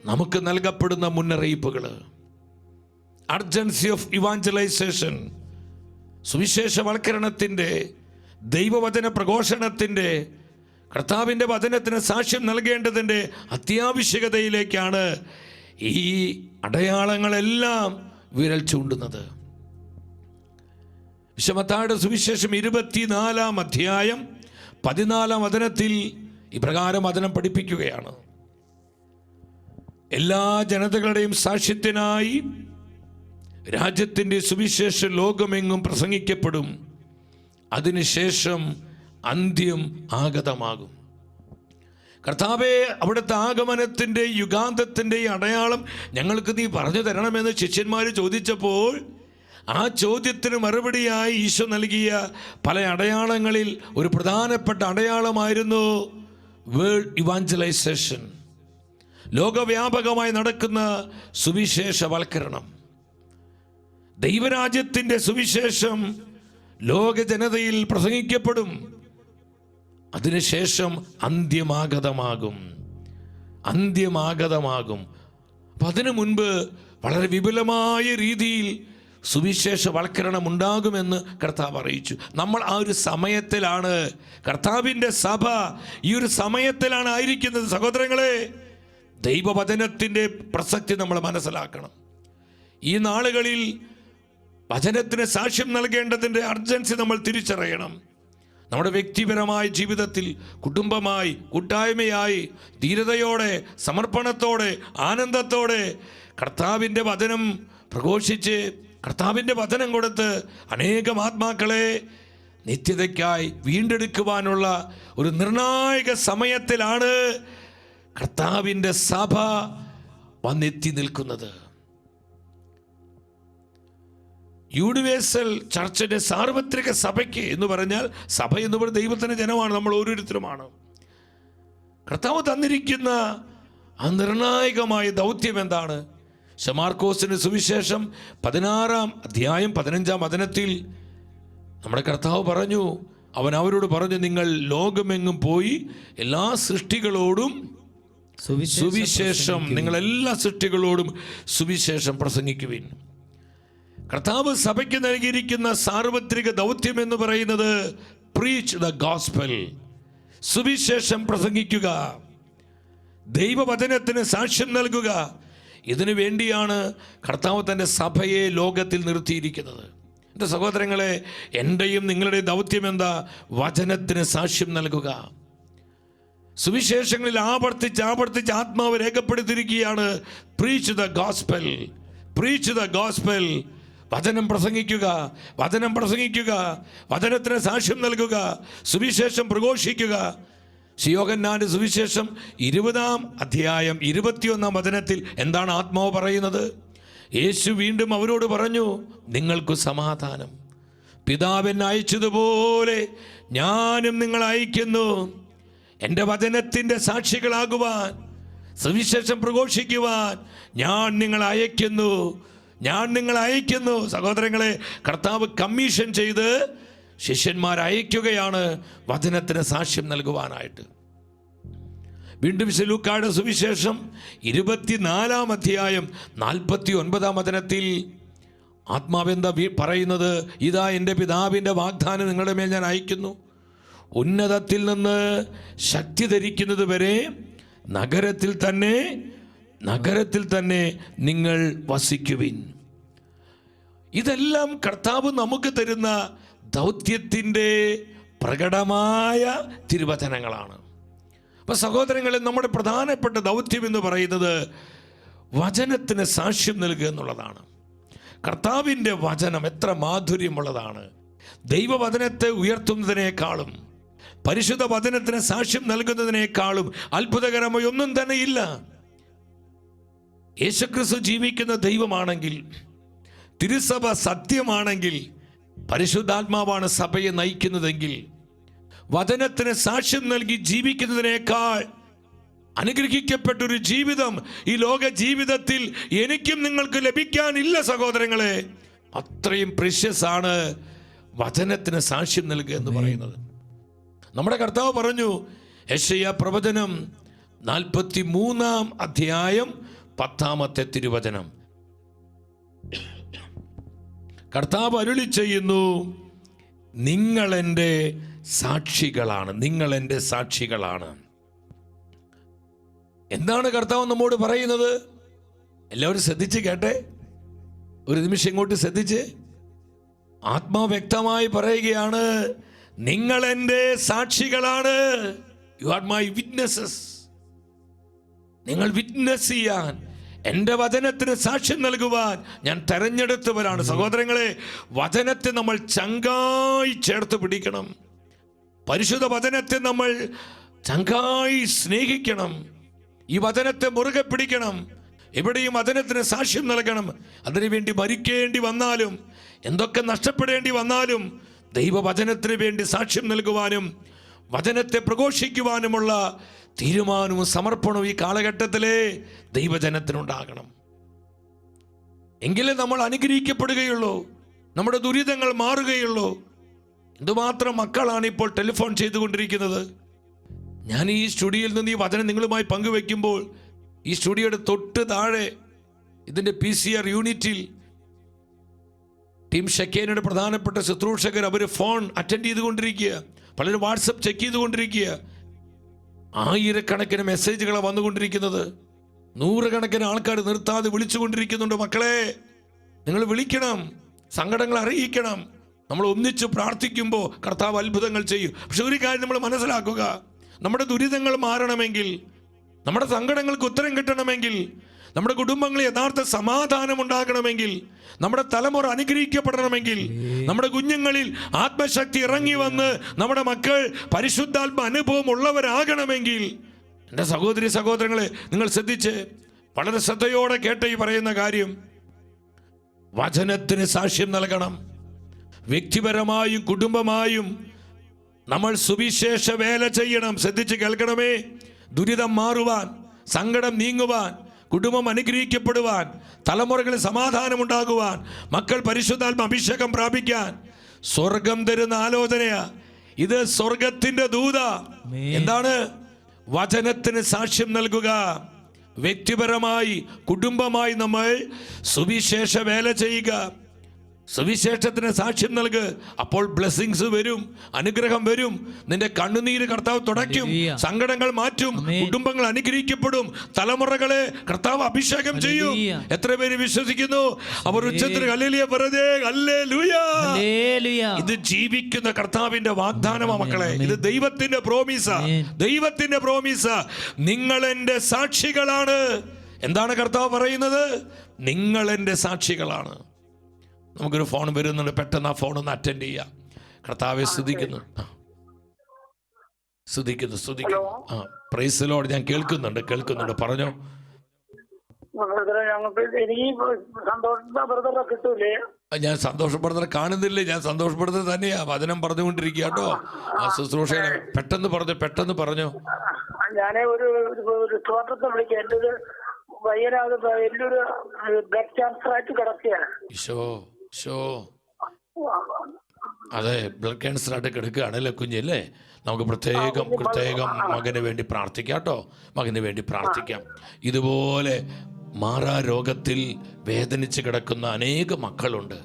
നമുക്ക് നൽകപ്പെടുന്ന മുന്നറിയിപ്പുകൾ. അർജൻസി ഓഫ് ഇവാഞ്ചലൈസേഷൻ, സുവിശേഷവൽക്കരണത്തിൻ്റെ, ദൈവവചന പ്രഘോഷണത്തിൻ്റെ, കർത്താവിൻ്റെ വചനത്തിന് സാക്ഷ്യം നൽകേണ്ടതിൻ്റെ അത്യാവശ്യകതയിലേക്കാണ് ഈ അടയാളങ്ങളെല്ലാം വിരൽ ചൂണ്ടുന്നത്. മത്തായിയുടെ സുവിശേഷം 24-ാം അധ്യായം 14-ാം വചനത്തിൽ ഇപ്രകാരം വചനം പഠിപ്പിക്കുകയാണ്: എല്ലാ ജനതകളുടെയും സാക്ഷ്യത്തിനായി രാജ്യത്തിൻ്റെ സുവിശേഷം ലോകമെങ്ങും പ്രസംഗിക്കപ്പെടും, അതിനുശേഷം അന്ത്യം ആഗതമാകും. കർത്താവേ, അവിടുത്തെ ആഗമനത്തിൻ്റെ യുഗാന്തത്തിൻ്റെ അടയാളം ഞങ്ങൾക്ക് നീ പറഞ്ഞു തരണമെന്ന് ശിഷ്യന്മാർ ചോദിച്ചപ്പോൾ ആ ചോദ്യത്തിന് മറുപടിയായി ഈശോ നൽകിയ പല അടയാളങ്ങളിൽ ഒരു പ്രധാനപ്പെട്ട അടയാളമായിരുന്നു വേൾഡ് ഇവാഞ്ചലൈസേഷൻ, ലോകവ്യാപകമായി നടക്കുന്ന സുവിശേഷവൽക്കരണം. ദൈവരാജ്യത്തിൻ്റെ സുവിശേഷം ലോക ജനതയിൽ പ്രസംഗിക്കപ്പെടും, അതിനുശേഷം അന്ത്യമാഗതമാകും. അപ്പം അതിനു മുൻപ് വളരെ വിപുലമായ രീതിയിൽ സുവിശേഷവൽക്കരണം ഉണ്ടാകുമെന്ന് കർത്താവ് അറിയിച്ചു. നമ്മൾ ആ ഒരു സമയത്തിലാണ്, കർത്താവിൻ്റെ സഭ ഈ ഒരു സമയത്തിലാണ് ആയിരിക്കുന്നത്. സഹോദരങ്ങളെ, ദൈവവചനത്തിൻ്റെ പ്രസക്തി നമ്മൾ മനസ്സിലാക്കണം. ഈ നാളുകളിൽ വചനത്തിന് സാക്ഷ്യം നൽകേണ്ടതിൻ്റെ അർജൻസി നമ്മൾ തിരിച്ചറിയണം. നമ്മുടെ വ്യക്തിപരമായ ജീവിതത്തിൽ, കുടുംബമായി, കൂട്ടായ്മയായി, ധീരതയോടെ, സമർപ്പണത്തോടെ, ആനന്ദത്തോടെ കർത്താവിൻ്റെ വചനം പ്രഘോഷിച്ച്, കർത്താവിൻ്റെ വചനം കൊടുത്ത് അനേകം ആത്മാക്കളെ നിത്യതയ്ക്കായി വീണ്ടെടുക്കുവാനുള്ള ഒരു നിർണായക സമയത്തിലാണ് കർത്താവിൻ്റെ സഭ വന്നെത്തി നിൽക്കുന്നത്. യൂണിവേഴ്സൽ ചർച്ചിന്റെ സാർവത്രിക സഭയ്ക്ക് എന്ന് പറഞ്ഞാൽ, സഭ എന്ന് പറയുന്നത് ദൈവത്തിൻ്റെ ജനമാണ്, നമ്മൾ ഓരോരുത്തരുമാണ്. കർത്താവ് തന്നിരിക്കുന്ന ആ നിർണായകമായ ദൗത്യം എന്താണ്? മാർക്കോസിന്റെ സുവിശേഷം 16-ാം അധ്യായം 15-ാം വചനത്തിൽ നമ്മുടെ കർത്താവ് പറഞ്ഞു, അവൻ അവരോട് പറഞ്ഞു, നിങ്ങൾ ലോകമെങ്ങും പോയി എല്ലാ സൃഷ്ടികളോടും സുവിശേഷം, നിങ്ങൾ എല്ലാ സൃഷ്ടികളോടും സുവിശേഷം പ്രസംഗിക്കുവിൻ. കർത്താവ് സഭയ്ക്ക് നൽകിയിരിക്കുന്ന സാർവത്രിക ദൗത്യം എന്ന് പറയുന്നത് പ്രീച്ച് ദ ഗോസ്പൽ, സുവിശേഷം പ്രസംഗിക്കുക, ദൈവവചനത്തിന് സാക്ഷ്യം നൽകുക. ഇതിനു വേണ്ടിയാണ് കർത്താവ് തൻ്റെ സഭയെ ലോകത്തിൽ നിർത്തിയിരിക്കുന്നത്. എൻ്റെ സഹോദരങ്ങളെ, എൻ്റെയും നിങ്ങളുടെ ദൗത്യം എന്താ? വചനത്തിന് സാക്ഷ്യം നൽകുക. സുവിശേഷങ്ങളിൽ ആവർത്തിച്ച് ആത്മാവ് രേഖപ്പെടുത്തിയിരിക്കുകയാണ്, preach the gospel, preach the gospel. വചനം പ്രസംഗിക്കുക, വചനം പ്രസംഗിക്കുക, വചനത്തിന് സാക്ഷ്യം നൽകുക, സുവിശേഷം പ്രഘോഷിക്കുക. യോഹന്നാന്റെ സുവിശേഷം 20-ാം അധ്യായം 21-ാം വചനത്തിൽ എന്താണ് ആത്മാവ് പറയുന്നത്? യേശു വീണ്ടും അവരോട് പറഞ്ഞു, നിങ്ങൾക്ക് സമാധാനം. പിതാവ് എന്നെ അയച്ചതുപോലെ ഞാനും നിങ്ങളെ അയക്കുന്നു. എൻ്റെ വചനത്തിൻ്റെ സാക്ഷികളാകുവാൻ, സുവിശേഷം പ്രഘോഷിക്കുവാൻ ഞാൻ നിങ്ങളെ അയക്കുന്നു, ഞാൻ നിങ്ങളെ അയക്കുന്നു. സഹോദരങ്ങളെ, കർത്താവ് കമ്മീഷൻ ചെയ്ത് ശിഷ്യന്മാരെ അയക്കുകയാണ് വചനത്തിന് സാക്ഷ്യം നൽകുവാനായിട്ട്. വീണ്ടും ലൂക്കായുടെ സുവിശേഷം 24-ാം അധ്യായം 49-ാം വചനത്തിൽ ആത്മാവെന്താ പറയുന്നത്? ഇതാ എൻ്റെ പിതാവിൻ്റെ വാഗ്ദാനം നിങ്ങളുടെ മേൽ ഞാൻ അയക്കുന്നു. ഉന്നതത്തിൽ നിന്ന് ശക്തി ധരിക്കുന്നത് വരെ നഗരത്തിൽ തന്നെ നിങ്ങൾ വസിക്കുവിൻ. ഇതെല്ലാം കർത്താവ് നമുക്ക് തരുന്ന ദൗത്യത്തിൻ്റെ പ്രകടമായ തിരുവചനങ്ങളാണ്. അപ്പോൾ സഹോദരങ്ങളെ, നമ്മുടെ പ്രധാനപ്പെട്ട ദൗത്യം എന്ന് പറയുന്നത് വചനത്തിന് സാക്ഷ്യം നൽകുക എന്നുള്ളതാണ്. കർത്താവിൻ്റെ വചനം എത്ര മാധുര്യമുള്ളതാണ്! ദൈവവചനത്തെ ഉയർത്തുന്നതിനേക്കാളും പരിശുദ്ധ വചനത്തിന് സാക്ഷ്യം നൽകുന്നതിനേക്കാളും അത്ഭുതകരമായ ഒന്നും തന്നെ ഇല്ല. യേശുക്രിസ്തു ജീവിക്കുന്ന ദൈവമാണെങ്കിൽ, തിരുസഭ സത്യമാണെങ്കിൽ, പരിശുദ്ധാത്മാവാണ് സഭയെ നയിക്കുന്നതെങ്കിൽ, വചനത്തിന് സാക്ഷ്യം നൽകി ജീവിക്കുന്നതിനേക്കാൾ അനുഗ്രഹിക്കപ്പെട്ടൊരു ജീവിതം ഈ ലോക ജീവിതത്തിൽ എനിക്കും നിങ്ങൾക്ക് ലഭിക്കാനില്ല സഹോദരങ്ങളെ. അത്രയും പ്രീഷ്യസ് ആണ് വചനത്തിന് സാക്ഷ്യം നൽകുക എന്ന് പറയുന്നത്. നമ്മുടെ കർത്താവ് പറഞ്ഞു, യെശയ്യാ പ്രവചനം 43-ാം അധ്യായം 10-ാമത്തെ തിരുവചനം, കർത്താവ് അരുളി ചെയ്യുന്നു, നിങ്ങൾ എൻ്റെ സാക്ഷികളാണ്, നിങ്ങൾ എൻ്റെ സാക്ഷികളാണ്. എന്താണ് കർത്താവ് നമ്മോട് പറയുന്നത്? എല്ലാവരും ശ്രദ്ധിച്ച് കേട്ടെ, ഒരു നിമിഷം ഇങ്ങോട്ട് ശ്രദ്ധിച്ച്. ആത്മാവ് വ്യക്തമായി പറയുകയാണ്, നിങ്ങൾ എൻ്റെ സാക്ഷികളാണ്. You are my witnesses. നിങ്ങൾ വിറ്റ്നസ് ചെയ്യാൻ, എൻ്റെ വചനത്തിന് സാക്ഷ്യം നൽകുവാൻ ഞാൻ തെരഞ്ഞെടുത്തവരാണ്. സഹോദരങ്ങളെ, വചനത്തെ നമ്മൾ ചങ്കായി ചേർത്ത് പിടിക്കണം. പരിശുദ്ധ വചനത്തെ നമ്മൾ ചങ്കായി സ്നേഹിക്കണം. ഈ വചനത്തെ മുറുകെ പിടിക്കണം. എവിടെയും വചനത്തിന് സാക്ഷ്യം നൽകണം. അതിനുവേണ്ടി മരിക്കേണ്ടി വന്നാലും, എന്തൊക്കെ നഷ്ടപ്പെടേണ്ടി വന്നാലും, ദൈവവചനത്തിന് വേണ്ടി സാക്ഷ്യം നൽകുവാനും വചനത്തെ പ്രഘോഷിക്കുവാനുമുള്ള തീരുമാനവും സമർപ്പണവും ഈ കാലഘട്ടത്തിലെ ദൈവജനത്തിനുണ്ടാകണം. എങ്കിലേ നമ്മൾ അനുഗ്രഹിക്കപ്പെടുകയുള്ളൂ, നമ്മുടെ ദുരിതങ്ങൾ മാറുകയുള്ളൂ. എന്തുമാത്രം മക്കളാണ് ഇപ്പോൾ ടെലിഫോൺ ചെയ്തുകൊണ്ടിരിക്കുന്നത്. ഞാൻ ഈ സ്റ്റുഡിയോയിൽ നിന്ന് ഈ വചനം നിങ്ങളുമായി പങ്കുവെക്കുമ്പോൾ, ഈ സ്റ്റുഡിയോയുടെ തൊട്ട് താഴെ ഇതിൻ്റെ PCR യൂണിറ്റിൽ ടീം ഷെക്കേനയുടെ പ്രധാനപ്പെട്ട ശുശ്രൂഷകർ അവർ ഫോൺ അറ്റൻഡ് ചെയ്തുകൊണ്ടിരിക്കുക, പലരും വാട്സപ്പ് ചെക്ക് ചെയ്തുകൊണ്ടിരിക്കുക. ആയിരക്കണക്കിന് മെസ്സേജുകളാണ് വന്നുകൊണ്ടിരിക്കുന്നത്. നൂറുകണക്കിന് ആൾക്കാർ നിർത്താതെ വിളിച്ചുകൊണ്ടിരിക്കുന്നുണ്ട്. മക്കളെ, നിങ്ങൾ വിളിക്കണം, സങ്കടങ്ങൾ അറിയിക്കണം. നമ്മൾ ഒന്നിച്ച് പ്രാർത്ഥിക്കുമ്പോൾ കർത്താവ് അത്ഭുതങ്ങൾ ചെയ്യും. പക്ഷെ ഒരു കാര്യം നമ്മൾ മനസ്സിലാക്കുക, നമ്മുടെ ദുരിതങ്ങൾ മാറണമെങ്കിൽ, നമ്മുടെ സങ്കടങ്ങൾക്ക് ഉത്തരം കിട്ടണമെങ്കിൽ, നമ്മുടെ കുടുംബങ്ങളിൽ യഥാർത്ഥ സമാധാനം ഉണ്ടാകണമെങ്കിൽ, നമ്മുടെ തലമുറ അനുഗ്രഹിക്കപ്പെടണമെങ്കിൽ, നമ്മുടെ കുഞ്ഞുങ്ങളിൽ ആത്മശക്തി ഇറങ്ങി വന്ന് നമ്മുടെ മക്കൾ പരിശുദ്ധാത്മ അനുഭവം ഉള്ളവരാകണമെങ്കിൽ, എൻ്റെ സഹോദരി സഹോദരങ്ങളെ, നിങ്ങൾ ശ്രദ്ധിച്ച് വളരെ ശ്രദ്ധയോടെ കേട്ട ഈ പറയുന്ന കാര്യം, വചനത്തിന് സാക്ഷ്യം നൽകണം. വ്യക്തിപരമായും കുടുംബമായും നമ്മൾ സുവിശേഷ വേല ചെയ്യണം. ശ്രദ്ധിച്ച് കേൾക്കണമേ. ദുരിതം മാറുവാൻ, സങ്കടം നീങ്ങുവാൻ, കുടുംബം അനുഗ്രഹിക്കപ്പെടുവാൻ, തലമുറകളിൽ സമാധാനമുണ്ടാകുവാൻ, മക്കൾ പരിശുദ്ധാത്മ അഭിഷേകം പ്രാപിക്കാൻ സ്വർഗം തരുന്ന ആലോചനയാ ഇത്. സ്വർഗത്തിന്റെ ദൂത എന്താണ്? വചനത്തിന് സാക്ഷ്യം നൽകുക. വ്യക്തിപരമായി കുടുംബമായി നമ്മൾ സുവിശേഷ വേല ചെയ്യുക, സുവിശേഷത്തിന് സാക്ഷ്യം നൽകുക. അപ്പോൾ ബ്ലെസ്സിങ്സ് വരും, അനുഗ്രഹം വരും. നിന്റെ കണ്ണുനീര് കർത്താവ് തുടയ്ക്കും, സങ്കടങ്ങൾ മാറ്റും, കുടുംബങ്ങൾ അനുഗ്രഹിക്കപ്പെടും, തലമുറകളെ കർത്താവ് അഭിഷേകം ചെയ്യും. എത്ര പേര് വിശ്വസിക്കുന്നു? അവർ ഉച്ചത്തിൽ ഹല്ലേലൂയ പറഞ്ഞേ. ഹല്ലേലൂയ. ഇത് ജീവിക്കുന്ന കർത്താവിന്റെ വാഗ്ദാനമാ മക്കളെ. ഇത് ദൈവത്തിന്റെ പ്രോമിസാ, ദൈവത്തിന്റെ പ്രോമിസാ. നിങ്ങൾ എൻ്റെ സാക്ഷികളാണ്. എന്താണ് കർത്താവ് പറയുന്നത്? നിങ്ങൾ എൻ്റെ സാക്ഷികളാണ്. നമുക്കൊരു ഫോൺ വരുന്നുണ്ട്, പെട്ടെന്ന് ആ ഫോൺ ഒന്ന് അറ്റൻഡ് ചെയ്യാം. കർത്താവെ സ്തുതിക്കുന്നു, സ്തുതിക്കുന്നു, സ്തുതിക്കുന്നു. ആ, പ്രൈസ് ദി ലോർഡ്. ഞാൻ കേൾക്കുന്നുണ്ട്, പറഞ്ഞോ. ഞാൻ സന്തോഷ് ബ്രദറെ കാണുന്നില്ലേ? ഞാൻ സന്തോഷ് ബ്രദർ തന്നെയാ വചനം പറഞ്ഞുകൊണ്ടിരിക്കുക കേട്ടോ. ആ ശുശ്രൂഷയെ പെട്ടെന്ന് പറഞ്ഞോ. ഞാനേ ഒരു തോട്ടത്തെ വിളിക്കാം. എൻ്റെ ഒരു വയ്യനാഥ് വലിയൊരു ബ്ലഡ് ക്യാൻസർ ആയിട്ട് കിടക്കുകയാണ്. അതെ, ബ്ലഡ് ക്യാൻസർ ആയിട്ട് കിടക്കുകയാണല്ലേ കുഞ്ഞല്ലേ? നമുക്ക് പ്രത്യേകം മകന് വേണ്ടി പ്രാർത്ഥിക്കാം കേട്ടോ. മകന് വേണ്ടി പ്രാർത്ഥിക്കാം. ഇതുപോലെ മാറാ രോഗത്തിൽ വേദനിച്ച് കിടക്കുന്ന അനേക മക്കളുണ്ട്.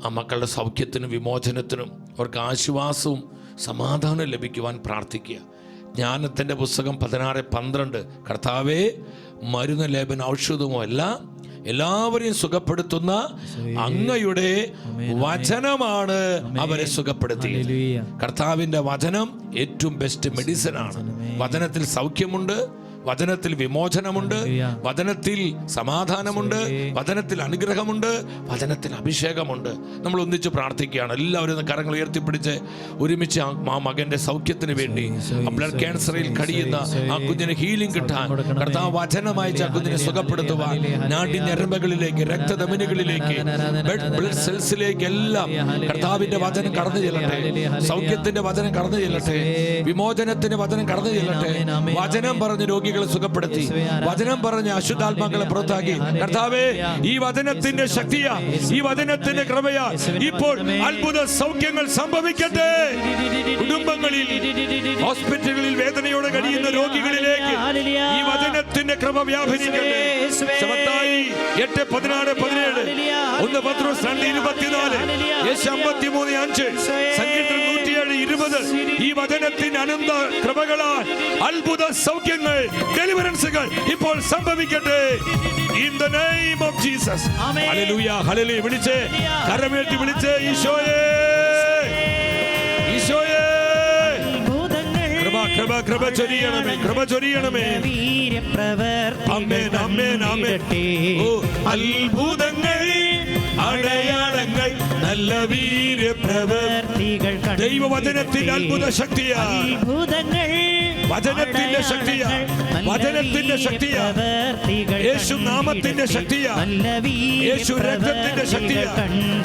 ആ മക്കളുടെ സൗഖ്യത്തിനും വിമോചനത്തിനും അവർക്ക് ആശ്വാസവും സമാധാനം ലഭിക്കുവാൻ പ്രാർത്ഥിക്കുക. ജ്ഞാനത്തിൻ്റെ പുസ്തകം 16:12 കർത്താവേ, മരുന്ന് ലേപന ഔഷധമോ അല്ല, എല്ലാവരെയും സുഖപ്പെടുത്തുന്ന അങ്ങയുടെ വചനമാണ് അവരെ സുഖപ്പെടുത്തിയത്. കർത്താവിൻ്റെ വചനം ഏറ്റവും ബെസ്റ്റ് മെഡിസിൻ ആണ്. വചനത്തിൽ സൗഖ്യമുണ്ട്, വചനത്തിൽ വിമോചനമുണ്ട്, വചനത്തിൽ സമാധാനമുണ്ട്, വചനത്തിൽ അനുഗ്രഹമുണ്ട്, വചനത്തിൽ അഭിഷേകമുണ്ട്. നമ്മൾ ഒന്നിച്ച് പ്രാർത്ഥിക്കുകയാണ്. എല്ലാവരും കരങ്ങൾ ഉയർത്തിപ്പിടിച്ച് ഒരുമിച്ച് ആ മകന്റെ സൗഖ്യത്തിന് വേണ്ടി, ആ ബ്ലഡ് ക്യാൻസറിൽ കഴിയുന്ന ആ കുഞ്ഞിന് ഹീലിംഗ് കിട്ടാൻ കർത്താവ് വചനം അയച്ച് ആ കുഞ്ഞിനെ സുഖപ്പെടുത്തുവാൻ, നാടി ഞരമ്പുകളിലേക്ക്, രക്തധമനികളിലേക്ക്, ബ്ലഡ് സെൽസിലേക്ക് എല്ലാം കർത്താവിന്റെ വചനം കടന്നു ചെല്ലട്ടെ. സൗഖ്യത്തിന്റെ വചനം കടന്നു ചെല്ലട്ടെ. വിമോചനത്തിന്റെ വചനം കടന്നു ചെല്ലട്ടെ. വചനം പറഞ്ഞ് രോഗികളെ സുഖപ്പെടുത്തി, വചനം പറഞ്ഞ് അശുദ്ധാത്മാക്കളെ പുറത്താക്കി. കർത്താവേ, ഈ വചനത്തിന്റെ ശക്തിയാ, ഈ വചനത്തിന്റെ കൃപയാ ഇപ്പോൾ അത്ഭുത സൗഖ്യങ്ങൾ സംഭവിക്കട്ടെ. കുടുംബങ്ങളിൽ, ഹോസ്പിറ്റലുകളിൽ വേദനയോടെ കഴിയുന്ന രോഗികളിലേക്ക് ഈ വചനത്തിന്റെ കൃപ വ്യാപരിക്കട്ടെ. 8:16-17 1 പത്രോസ് 2:24 53:5 സങ്കീർത്തനം 107:20 ഈ വചനത്തിന്റെ അനന്ത കൃപകളാൽ അത്ഭുത സൗഖ്യങ്ങൾ, ഡെലിവറൻസുകൾ ഇപ്പോൾ സംഭവിക്കട്ടെ. In the name of Jesus. Hallelujah, hallelujah. വിളിച്ചേ, കരമേറ്റി വിളിച്ചേ, ഈശോയേ, ഈശോയേ, കൃപ ചൊരിയണമേ, കൃപ ചൊരിയണമേ. ആമേൻ, ആമേൻ, ആമേൻ. ഓ, അത്ഭുതങ്ങൾ, അടയാളങ്ങൾ, നല്ല വീര്യപ്രവൃത്തികൾ, ദൈവവചനത്തിന്റെ അത്ഭുത ശക്തിയാ, വചനത്തിന്റെ ശക്തിയാ, വചനത്തിന്റെ ശക്തിയാ, യേശു നാമത്തിന്റെ ശക്തിയാ, യേശു രക്തത്തിന്റെ ശക്തിയാ,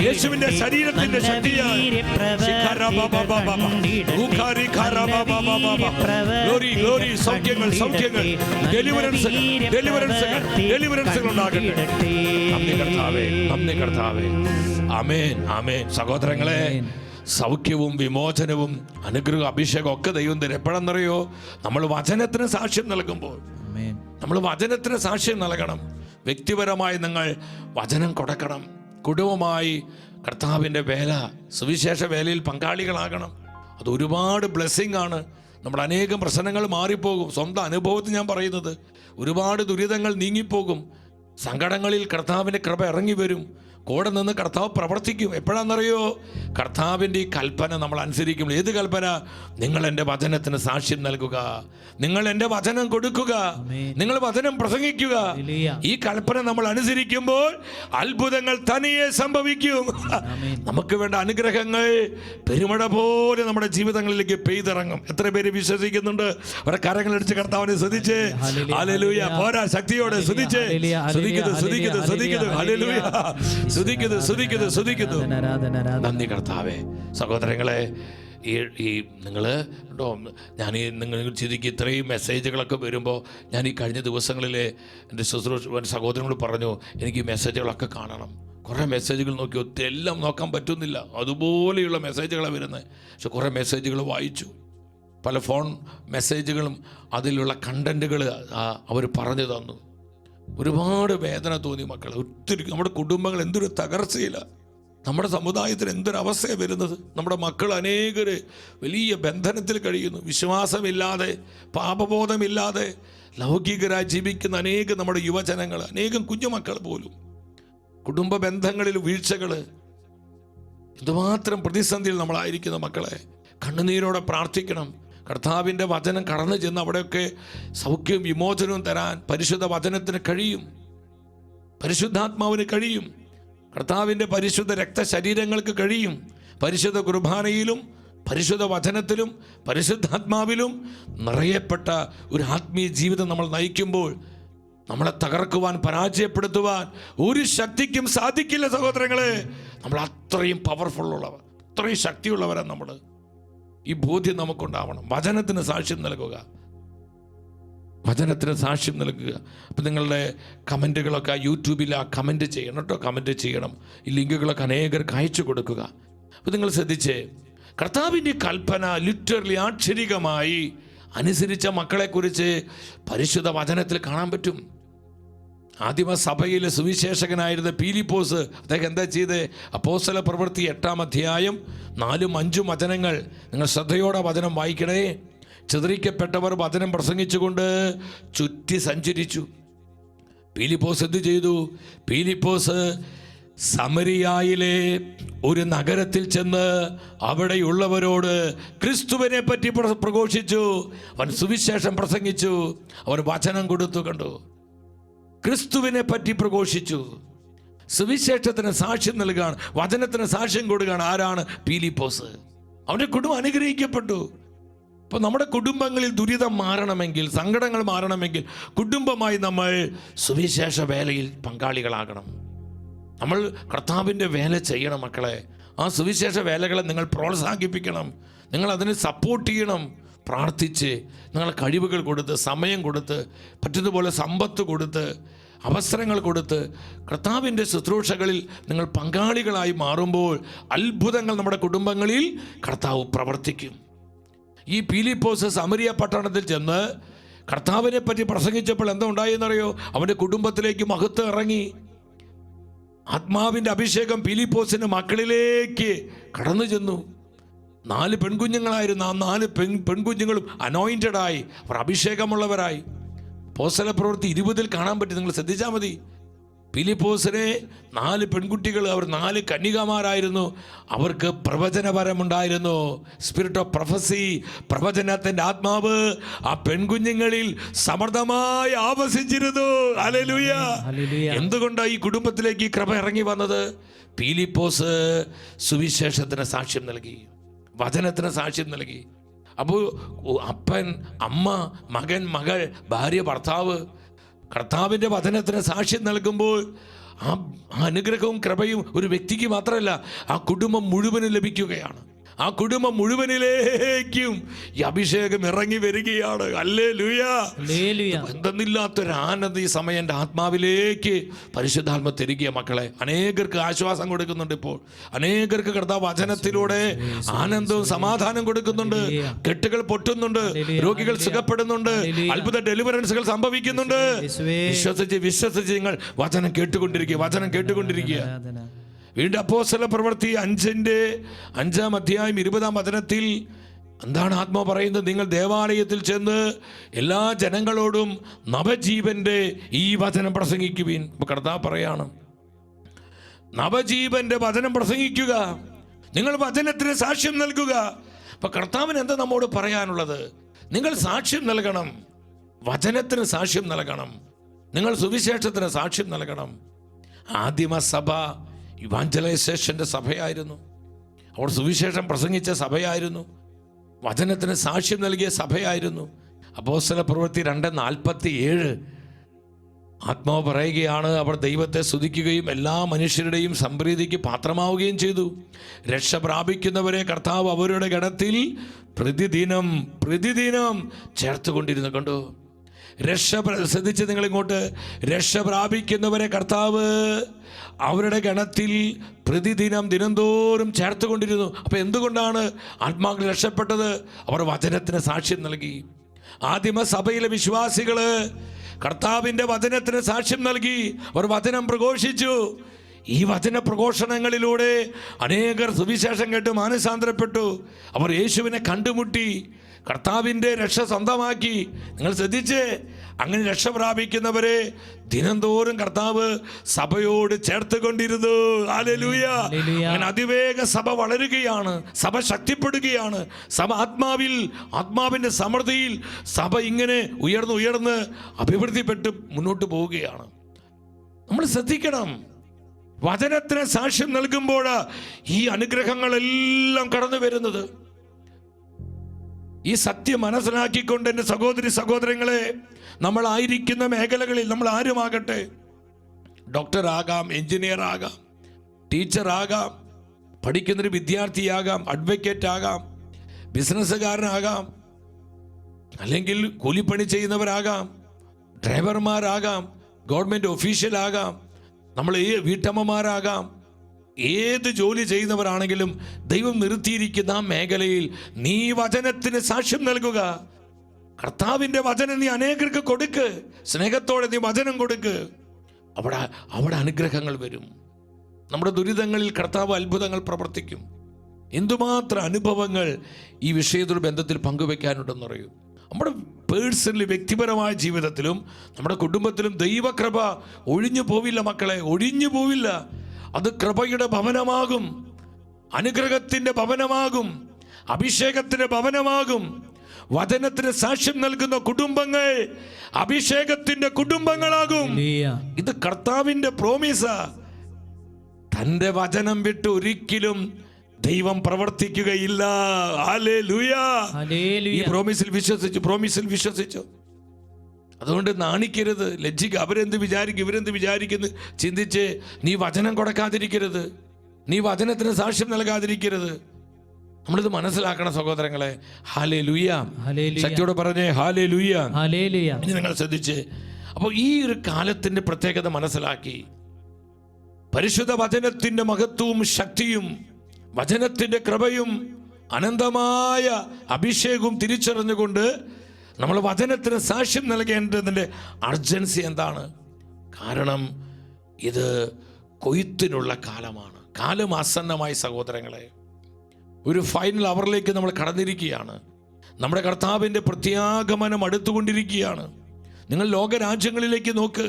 യേശുവിന്റെ ശരീരത്തിന്റെ ശക്തിയാ. ഗ്ലോറി, ഗ്ലോറി, സൗഖ്യങ്ങൾ, സൗഖ്യങ്ങൾ, ഡെലിവറൻസുകൾ, ഡെലിവറൻസുകൾ, ഡെലിവറൻസുകൾ ഉണ്ടാകട്ടെ. നന്ദി കർത്താവേ, നന്ദി കർത്താവേ. ആമേൻ, ആമേൻ. സഹോദരങ്ങളെ, സൗഖ്യവും വിമോചനവും അനുഗ്രഹവും അഭിഷേകം ഒക്കെ ദൈവം തരും. എപ്പോഴെന്നറിയോ? നമ്മൾ വചനത്തിന് സാക്ഷ്യം നൽകുമ്പോൾ. നമ്മൾ വചനത്തിന് സാക്ഷ്യം നൽകണം. വ്യക്തിപരമായി നിങ്ങൾ വചനം കൊടുക്കണം. കുടുംബമായി കർത്താവിൻ്റെ വേല, സുവിശേഷ വേലയിൽ പങ്കാളികളാകണം. അത് ഒരുപാട് ബ്ലെസ്സിങ് ആണ്. നമ്മുടെ അനേകം പ്രശ്നങ്ങൾ മാറിപ്പോകും. സ്വന്തം അനുഭവത്തിൽ ഞാൻ പറയുന്നത്, ഒരുപാട് ദുരിതങ്ങൾ നീങ്ങിപ്പോകും. സങ്കടങ്ങളിൽ കർത്താവിൻ്റെ കൃപ ഇറങ്ങി വരും. കൂടെ നിന്ന് കർത്താവ് പ്രവർത്തിക്കും. എപ്പോഴാണെന്നറിയോ? കർത്താവിൻ്റെ ഈ കൽപ്പന നമ്മൾ അനുസരിക്കുമ്പോൾ. ഏത് കൽപ്പന? നിങ്ങൾ എൻ്റെ വചനത്തിന് സാക്ഷ്യം നൽകുക, നിങ്ങൾ എൻ്റെ വചനം കൊടുക്കുക, നിങ്ങൾ വചനം പ്രസംഗിക്കുക. ഈ കൽപ്പന നമ്മൾ അനുസരിക്കുമ്പോൾ അത്ഭുതങ്ങൾ തനിയെ സംഭവിക്കും. നമുക്ക് വേണ്ട അനുഗ്രഹങ്ങൾ പെരുമഴ പോലെ നമ്മുടെ ജീവിതങ്ങളിലേക്ക് പെയ്തിറങ്ങും. എത്ര പേര് വിശ്വസിക്കുന്നുണ്ട്? അവരെ കരങ്ങളടിച്ച് കർത്താവിനെ സ്തുതിച്ച് ഹല്ലേലൂയ. പോരാ, ശക്തിയോടെ സ്തുതിച്ച് ഹല്ലേലൂയ. നന്ദി കർത്താവേ. സഹോദരങ്ങളെ, ഈ നിങ്ങൾ കേട്ടോ, ഞാൻ നിങ്ങൾ ചിന്തിക്കുക, ഇത്രയും മെസ്സേജുകളൊക്കെ വരുമ്പോൾ ഞാൻ ഈ കഴിഞ്ഞ ദിവസങ്ങളിൽ എൻ്റെ സഹോദരങ്ങൾ പറഞ്ഞു, എനിക്ക് ഈ മെസ്സേജുകളൊക്കെ കാണണം. കുറേ മെസ്സേജുകൾ നോക്കി, ഒത്തിരി എല്ലാം നോക്കാൻ പറ്റുന്നില്ല, അതുപോലെയുള്ള മെസ്സേജുകളാണ് വരുന്നത്. പക്ഷെ കുറേ മെസ്സേജുകൾ വായിച്ചു, പല ഫോൺ മെസ്സേജുകളും അതിലുള്ള കണ്ടൻറ്റുകൾ അവർ പറഞ്ഞു തന്നു. ഒരുപാട് വേദന തോന്നി മക്കളെ. ഒത്തിരി നമ്മുടെ കുടുംബങ്ങൾ എന്തൊരു തകർച്ചയില്ല, നമ്മുടെ സമുദായത്തിന് എന്തൊരവസ്ഥയാണ് വരുന്നത്. നമ്മുടെ മക്കൾ അനേകർ വലിയ ബന്ധനത്തിൽ കഴിയുന്നു. വിശ്വാസമില്ലാതെ, പാപബോധമില്ലാതെ ലൗകികരായി ജീവിക്കുന്ന അനേകം നമ്മുടെ യുവജനങ്ങൾ, അനേകം കുഞ്ഞുമക്കൾ പോലും കുടുംബ ബന്ധങ്ങളിൽ വീഴ്ചകൾ. എന്തുമാത്രം പ്രതിസന്ധിയിൽ നമ്മളായിരിക്കുന്ന മക്കളെ. കണ്ണുനീരോടെ പ്രാർത്ഥിക്കണം. കർത്താവിൻ്റെ വചനം കടന്നു ചെന്ന് അവിടെയൊക്കെ സൗഖ്യവും വിമോചനവും തരാൻ പരിശുദ്ധ വചനത്തിന് കഴിയും, പരിശുദ്ധാത്മാവിന് കഴിയും, കർത്താവിൻ്റെ പരിശുദ്ധ രക്തശരീരങ്ങൾക്ക് കഴിയും. പരിശുദ്ധ കുർബാനയിലും പരിശുദ്ധ വചനത്തിലും പരിശുദ്ധാത്മാവിലും നിറയപ്പെട്ട ഒരു ആത്മീയ ജീവിതം നമ്മൾ നയിക്കുമ്പോൾ നമ്മളെ തകർക്കുവാൻ, പരാജയപ്പെടുത്തുവാൻ ഒരു ശക്തിക്കും സാധിക്കില്ല സഹോദരങ്ങളെ. നമ്മൾ അത്രയും പവർഫുള്ളുള്ളവർ, അത്രയും ശക്തിയുള്ളവരാണ് നമ്മൾ. ഈ ബോധ്യം നമുക്കുണ്ടാവണം. വചനത്തിന് സാക്ഷ്യം നൽകുക, വചനത്തിന് സാക്ഷ്യം നൽകുക. അപ്പം നിങ്ങളുടെ കമൻറ്റുകളൊക്കെ യൂട്യൂബിൽ കമൻറ്റ് ചെയ്യണം കേട്ടോ, കമൻറ്റ് ചെയ്യണം. ഈ ലിങ്കുകളൊക്കെ അനേകർക്ക് അയച്ചു കൊടുക്കുക. അപ്പം നിങ്ങൾ ശ്രദ്ധിച്ചേ, കർത്താവിൻ്റെ കൽപ്പന ലിറ്ററലി ആക്ഷരികമായി അനുസരിച്ച മക്കളെക്കുറിച്ച് പരിശുദ്ധ വചനത്തിൽ കാണാൻ പറ്റും. ആദിമ സഭയിലെ സുവിശേഷകനായിരുന്ന പീലിപ്പോസ്, അദ്ദേഹം എന്താ ചെയ്ത്? അപ്പോസ്തല പ്രവൃത്തി 8-ാം അധ്യായം 4-5 വചനങ്ങൾ നിങ്ങൾ ശ്രദ്ധയോടെ വചനം വായിക്കണേ. ചിതറിക്കപ്പെട്ടവർ വചനം പ്രസംഗിച്ചുകൊണ്ട് ചുറ്റി സഞ്ചരിച്ചു. പീലിപ്പോസ് എന്ത് ചെയ്തു? പീലിപ്പോസ് സമരിയായിലെ ഒരു നഗരത്തിൽ ചെന്ന് അവിടെയുള്ളവരോട് ക്രിസ്തുവിനെ പറ്റി പ്രഘോഷിച്ചു. അവൻ സുവിശേഷം പ്രസംഗിച്ചു, അവൻ വചനം കൊടുത്തു. കണ്ടു, ക്രിസ്തുവിനെ പറ്റി പ്രഘോഷിച്ചു, സുവിശേഷത്തിന് സാക്ഷ്യം നൽകുകയാണ്, വചനത്തിന് സാക്ഷ്യം കൊടുക്കുകയാണ്. ആരാണ്? പീലിപ്പോസ്. അവൻ്റെ കുടുംബം അനുഗ്രഹിക്കപ്പെട്ടു. അപ്പോൾ നമ്മുടെ കുടുംബങ്ങളിൽ ദുരിതം മാറണമെങ്കിൽ, സങ്കടങ്ങൾ മാറണമെങ്കിൽ കുടുംബമായി നമ്മൾ സുവിശേഷ വേലയിൽ പങ്കാളികളാകണം. നമ്മൾ കർത്താവിൻ്റെ വേല ചെയ്യണം മക്കളെ. ആ സുവിശേഷ വേലകളെ നിങ്ങൾ പ്രോത്സാഹിപ്പിക്കണം, നിങ്ങൾ അതിനെ സപ്പോർട്ട് ചെയ്യണം. പ്രാർത്ഥിച്ച്, നിങ്ങളെ കഴിവുകൾ കൊടുത്ത്, സമയം കൊടുത്ത്, പറ്റുന്നതുപോലെ സമ്പത്ത് കൊടുത്ത്, അവസരങ്ങൾ കൊടുത്ത് കർത്താവിൻ്റെ ശുശ്രൂഷകളിൽ നിങ്ങൾ പങ്കാളികളായി മാറുമ്പോൾ അത്ഭുതങ്ങൾ നമ്മുടെ കുടുംബങ്ങളിൽ കർത്താവ് പ്രവർത്തിക്കും. ഈ പീലിപ്പോസ് സമരിയ പട്ടണത്തിൽ ചെന്ന് കർത്താവിനെ പറ്റി പ്രസംഗിച്ചപ്പോൾ എന്താ ഉണ്ടായെന്നറിയോ? അവൻ്റെ കുടുംബത്തിലേക്ക് മഹത്വം ഇറങ്ങി. ആത്മാവിൻ്റെ അഭിഷേകം പീലിപ്പോസിൻ്റെ മക്കളിലേക്ക് കടന്നു ചെന്നു. 4 പെൺകുഞ്ഞുങ്ങളായിരുന്നു. ആ 4 പെൺകുഞ്ഞുങ്ങളും അനോയിൻറ്റഡായി, അവർ അഭിഷേകമുള്ളവരായി. അപ്പോസ്തല പ്രവൃത്തി 20-ൽ കാണാൻ പറ്റി. നിങ്ങൾ ശ്രദ്ധിച്ചാൽ മതി. പീലിപ്പോസിനെ 4 പെൺകുട്ടികൾ, അവർ 4 കന്യകമാരായിരുന്നു. അവർക്ക് പ്രവചനപരമുണ്ടായിരുന്നു, സ്പിരിറ്റ് ഓഫ് പ്രൊഫസി, പ്രവചനത്തിൻ്റെ ആത്മാവ് ആ പെൺകുഞ്ഞുങ്ങളിൽ സമൃദ്ധമായി ആവസിച്ചിരുന്നു. ഹല്ലേലൂയ. എന്തുകൊണ്ടാണ് ഈ കുടുംബത്തിലേക്ക് ഈ കൃപ ഇറങ്ങി വന്നത്? പീലിപ്പോസ് സുവിശേഷത്തിന് സാക്ഷ്യം നൽകി, വചനത്തിന് സാക്ഷ്യം നൽകി. അപ്പോൾ അപ്പൻ, അമ്മ, മകൻ, മകൾ, ഭാര്യ, ഭർത്താവ് കർത്താവിൻ്റെ വചനത്തിന് സാക്ഷ്യം നൽകുമ്പോൾ ആ അനുഗ്രഹവും കൃപയും ഒരു വ്യക്തിക്ക് മാത്രമല്ല, ആ കുടുംബം മുഴുവനും ലഭിക്കുകയാണ്. ആ കുടുംബം മുഴുവനിലേക്കും ഈ അഭിഷേകം ഇറങ്ങി വരികയാണ്. ഹല്ലേലൂയ. എന്തെന്നില്ലാത്തൊരു ആനന്ദം ഈ സമയം എൻ്റെ ആത്മാവിലേക്ക് പരിശുദ്ധാത്മ തിരികിയ മക്കളെ. അനേകർക്ക് ആശ്വാസം കൊടുക്കുന്നുണ്ട്. ഇപ്പോൾ അനേകർക്ക് കർത്താവ് വചനത്തിലൂടെ ആനന്ദവും സമാധാനം കൊടുക്കുന്നുണ്ട്. കെട്ടുകൾ പൊട്ടുന്നുണ്ട്, രോഗികൾ സുഖപ്പെടുന്നുണ്ട്, അത്ഭുത ഡെലിവറൻസുകൾ സംഭവിക്കുന്നുണ്ട്. വിശ്വസിച്ച് നിങ്ങൾ വചനം കേട്ടുകൊണ്ടിരിക്കുക, വചനം കേട്ടുകൊണ്ടിരിക്കുക. വീണ്ടും അപ്പോസ്തല പ്രവൃത്തി 5-ാം അധ്യായം 20-ാം വചനത്തിൽ എന്താണ് ആത്മാവ് പറയുന്നത്? നിങ്ങൾ ദേവാലയത്തിൽ ചെന്ന് എല്ലാ ജനങ്ങളോടും നവജീവന്റെ ഈ വചനം പ്രസംഗിക്കുവിൻ. കർത്താവ് പറയാണ്, നവജീവന്റെ വചനം പ്രസംഗിക്കുക, നിങ്ങൾ വചനത്തിന് സാക്ഷ്യം നൽകുക. അപ്പൊ കർത്താവിന് എന്താ നമ്മോട് പറയാനുള്ളത്? നിങ്ങൾ സാക്ഷ്യം നൽകണം, വചനത്തിന് സാക്ഷ്യം നൽകണം, നിങ്ങൾ സുവിശേഷത്തിന് സാക്ഷ്യം നൽകണം. ആദിമ സഭ ഇവാഞ്ചലൈസേഷന്റെ സഭയായിരുന്നു. അവർ സുവിശേഷം പ്രസംഗിച്ച സഭയായിരുന്നു, വചനത്തിന് സാക്ഷ്യം നൽകിയ സഭയായിരുന്നു. അപ്പോസ്തല പ്രവൃത്തി 2:47 ആത്മാവ് പറയുകയാണ്, അവർ ദൈവത്തെ സ്തുതിക്കുകയും എല്ലാ മനുഷ്യരുടെയും സംപ്രീതിക്ക് പാത്രമാവുകയും ചെയ്തു. രക്ഷ പ്രാപിക്കുന്നവരെ കർത്താവ് അവരുടെ ഗണത്തിൽ പ്രതിദിനം ചേർത്തുകൊണ്ടിരുന്നു. കണ്ടു, ശ്രദ്ധിച്ച് നിങ്ങൾ ഇങ്ങോട്ട്, രക്ഷ പ്രാപിക്കുന്നവരെ കർത്താവ് അവരുടെ ഗണത്തിൽ പ്രതിദിനം ദിനംതോറും ചേർത്തുകൊണ്ടിരുന്നു. അപ്പൊ എന്തുകൊണ്ടാണ് ആത്മാക്കൾ രക്ഷപ്പെട്ടത്? അവർ വചനത്തിന് സാക്ഷ്യം നൽകി. ആദിമ സഭയിലെ വിശ്വാസികള് കർത്താവിന്റെ വചനത്തിന് സാക്ഷ്യം നൽകി, അവർ വചനം പ്രഘോഷിച്ചു. ഈ വചന പ്രഘോഷണങ്ങളിലൂടെ അനേകർ സുവിശേഷം കേട്ട് മാനസാന്തരപ്പെട്ടു. അവർ യേശുവിനെ കണ്ടുമുട്ടി, കർത്താവിൻ്റെ രക്ഷ സ്വന്തമാക്കി. നിങ്ങൾ ശ്രദ്ധിച്ച്, അങ്ങനെ രക്ഷ പ്രാപിക്കുന്നവരെ ദിനംതോറും കർത്താവ് സഭയോട് ചേർത്തുകൊണ്ടിരുന്നു. ഹല്ലേലൂയ. അങ്ങനെ അതിവേഗ സഭ വളരുകയാണ്, സഭ ശക്തിപ്പെടുകയാണ്. സഭ ആത്മാവിൻ്റെ സമൃദ്ധിയിൽ സഭ ഇങ്ങനെ ഉയർന്ന് അഭിവൃദ്ധിപ്പെട്ട് മുന്നോട്ട് പോവുകയാണ്. നമ്മൾ ശ്രദ്ധിക്കണം, വചനത്തിന് സാക്ഷ്യം നൽകുമ്പോൾ ഈ അനുഗ്രഹങ്ങളെല്ലാം കടന്നു വരുന്നത്. ഈ സത്യം മനസ്സിലാക്കിക്കൊണ്ട് എൻ്റെ സഹോദരി സഹോദരങ്ങളെ, നമ്മളായിരിക്കുന്ന മേഖലകളിൽ നമ്മൾ ആരുമാകട്ടെ, ഡോക്ടറാകാം, എഞ്ചിനീയർ ആകാം, ടീച്ചറാകാം, പഠിക്കുന്നൊരു വിദ്യാർത്ഥിയാകാം, അഡ്വക്കേറ്റ് ആകാം, ബിസിനസ്സുകാരനാകാം, അല്ലെങ്കിൽ കൂലിപ്പണി ചെയ്യുന്നവരാകാം, ഡ്രൈവർമാരാകാം, ഗവൺമെൻറ് ഒഫീഷ്യലാകാം, നമ്മൾ വീട്ടമ്മമാരാകാം, ഏത് ജോലി ചെയ്യുന്നവരാണെങ്കിലും ദൈവം നിർത്തിയിരിക്കുന്ന ആ മേഖലയിൽ നീ വചനത്തിന് സാക്ഷ്യം നൽകുക. കർത്താവിൻ്റെ വചനം നീ അനേകർക്ക് കൊടുക്ക്, സ്നേഹത്തോടെ നീ വചനം കൊടുക്ക്. അവിടെ അനുഗ്രഹങ്ങൾ വരും. നമ്മുടെ ദുരിതങ്ങളിൽ കർത്താവ് അത്ഭുതങ്ങൾ പ്രവർത്തിക്കും. എന്തുമാത്രം അനുഭവങ്ങൾ ഈ വിഷയത്തോട് ബന്ധത്തിൽ പങ്കുവെക്കാനുണ്ടെന്ന് പറയും. നമ്മുടെ പേഴ്സണലി വ്യക്തിപരമായ ജീവിതത്തിലും നമ്മുടെ കുടുംബത്തിലും ദൈവകൃപ ഒഴിഞ്ഞു പോവില്ല മക്കളെ, ഒഴിഞ്ഞു പോവില്ല. അത് കൃപയുടെ ഭവനമാകും, അനുഗ്രഹത്തിൻ്റെ ഭവനമാകും, അഭിഷേകത്തിൻ്റെ ഭവനമാകും. വചനത്തിന് സാക്ഷ്യം നൽകുന്ന കുടുംബങ്ങൾ അഭിഷേകത്തിന്റെ കുടുംബങ്ങളാകും. ഇത് കർത്താവിന്റെ പ്രോമിസാ. തന്റെ വചനം വിട്ട് ഒരിക്കലും ദൈവം പ്രവർത്തിക്കുകയില്ല. ഹല്ലേലൂയ. ഈ പ്രോമിസിൽ വിശ്വസിച്ചു. അതുകൊണ്ട് നാണിക്കരുത്, ലജ്ജിക്കുക. അവരെന്ത് വിചാരിക്കും, ഇവരെന്ത് വിചാരിക്കുന്നു ചിന്തിച്ച് നീ വചനം കൊടുക്കാതിരിക്കരുത്, നീ വചനത്തിന് സാക്ഷ്യം നൽകാതിരിക്കരുത്. നമ്മളിത് മനസ്സിലാക്കണം സഹോദരങ്ങളെ. ഹല്ലേലൂയ. ശക്തിയോടെ പറഞ്ഞേ ഹല്ലേലൂയ. ഇനി നിങ്ങൾ ശ്രദ്ധിച്ച്, അപ്പോൾ ഈ ഒരു കാലത്തിന്റെ പ്രത്യേകത മനസ്സിലാക്കി പരിശുദ്ധ വചനത്തിന്റെ മഹത്വവും ശക്തിയും വചനത്തിന്റെ കൃപയും അനന്തമായ അഭിഷേകവും തിരിച്ചറിഞ്ഞുകൊണ്ട് നമ്മൾ വചനത്തിന് സാക്ഷ്യം നൽകേണ്ടതിൻ്റെ അർജൻസി എന്താണ്? കാരണം ഇത് കൊയ്ത്തിനുള്ള കാലമാണ്. കാലം ആസന്നമായി സഹോദരങ്ങളെ. ഒരു ഫൈനൽ അവറിലേക്ക് നമ്മൾ കടന്നിരിക്കുകയാണ്. നമ്മുടെ കർത്താവിൻ്റെ പ്രത്യാഗമനം അടുത്തുകൊണ്ടിരിക്കുകയാണ്. നിങ്ങൾ ലോകരാജ്യങ്ങളിലേക്ക് നോക്ക്,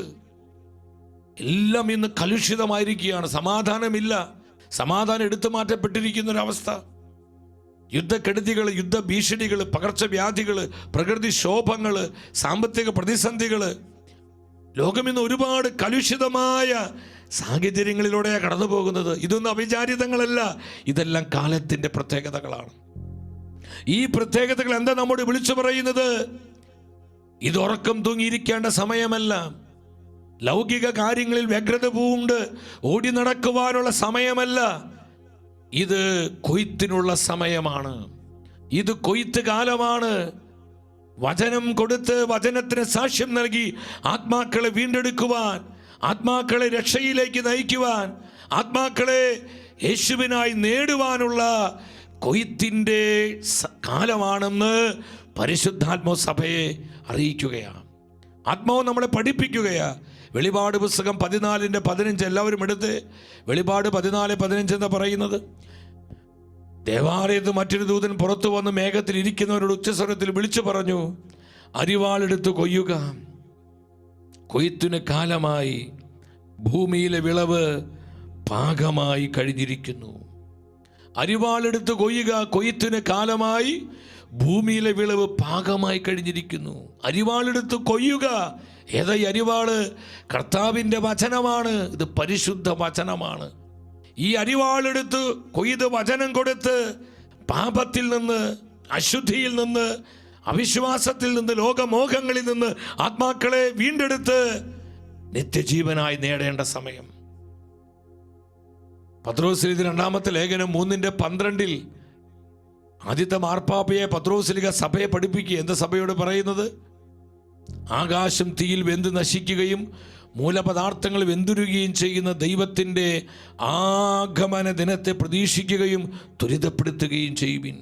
എല്ലാം ഇന്ന് കലുഷിതമായിരിക്കുകയാണ്. സമാധാനമില്ല, സമാധാനം എടുത്തു മാറ്റപ്പെട്ടിരിക്കുന്നൊരവസ്ഥ. യുദ്ധക്കെടുതികൾ, യുദ്ധഭീഷണികൾ, പകർച്ചവ്യാധികൾ, പ്രകൃതിക്ഷോഭങ്ങൾ, സാമ്പത്തിക പ്രതിസന്ധികൾ, ലോകം ഇന്ന് ഒരുപാട് കലുഷിതമായ സാഹചര്യങ്ങളിലൂടെയാണ് കടന്നു പോകുന്നത്. ഇതൊന്നും അവിചാരിതങ്ങളല്ല, ഇതെല്ലാം കാലത്തിൻ്റെ പ്രത്യേകതകളാണ്. ഈ പ്രത്യേകതകൾ എന്താ നമ്മോട് വിളിച്ചു പറയുന്നത്? ഇത് ഉറക്കം തൂങ്ങിയിരിക്കേണ്ട സമയമല്ല. ലൗകിക കാര്യങ്ങളിൽ വ്യഗ്രത പൂണ്ട് ഓടി നടക്കുവാനുള്ള സമയമല്ല. ഇത് കൊയ്ത്തിനുള്ള സമയമാണ്. ഇത് കൊയ്ത്ത് കാലമാണ്. വചനം കൊടുത്ത് വചനത്തിന് സാക്ഷ്യം നൽകി ആത്മാക്കളെ വീണ്ടെടുക്കുവാൻ, ആത്മാക്കളെ രക്ഷയിലേക്ക് നയിക്കുവാൻ, ആത്മാക്കളെ യേശുവിനായി നേടുവാനുള്ള കൊയ്ത്തിൻ്റെ കാലമാണെന്ന് പരിശുദ്ധാത്മാ സഭയെ അറിയിക്കുകയാണ്. ആത്മാവ് നമ്മളെ പഠിപ്പിക്കുകയാണ്. വെളിപാട് പുസ്തകം 14:15 എല്ലാവരും എടുത്ത്. വെളിപാട് 14:15 എന്താ പറയുന്നത്? ദേവാലയത്ത് മറ്റൊരു ദൂതൻ പുറത്തു വന്ന് മേഘത്തിൽ ഇരിക്കുന്നവരോട് ഉച്ചസ്വരത്തിൽ വിളിച്ചു പറഞ്ഞു, അരിവാളെടുത്ത് കൊയ്യുക, കൊയ്ത്തിന് കാലമായി, ഭൂമിയിലെ വിളവ് പാകമായി കഴിഞ്ഞിരിക്കുന്നു. അരിവാളെടുത്ത് കൊയ്യുക, കൊയ്ത്തിന് കാലമായി. ഭൂമിയിലെ വിളവ് പാകമായി കഴിഞ്ഞിരിക്കുന്നു. അരിവാളെടുത്ത് കൊയ്യുക. ഏതാ ഈ അരിവാള്? കർത്താവിൻ്റെ വചനമാണ്. ഇത് പരിശുദ്ധ വചനമാണ്. ഈ അരിവാളെടുത്ത് കൊയ്ത് വചനം കൊടുത്ത് പാപത്തിൽ നിന്ന്, അശുദ്ധിയിൽ നിന്ന്, അവിശ്വാസത്തിൽ നിന്ന്, ലോകമോഹങ്ങളിൽ നിന്ന് ആത്മാക്കളെ വീണ്ടെടുത്ത് നിത്യജീവനായി നേടേണ്ട സമയം. പത്രോസ് എഴുതിയ 2-ാമത്തെ ലേഖനം 3:12 ആദ്യത്തെ മാർപ്പാപ്പയെ പത്രോസ്ലീഹ സഭയെ പഠിപ്പിക്കുക. എന്താ സഭയോട് പറയുന്നത്? ആകാശം തീയിൽ വെന്ത് നശിക്കുകയും മൂലപദാർത്ഥങ്ങൾ വെന്തുരുകയും ചെയ്യുന്ന ദൈവത്തിൻ്റെ ആഗമന ദിനത്തെ പ്രതീക്ഷിക്കുകയും ത്വരിതപ്പെടുത്തുകയും ചെയ്യുവിൻ.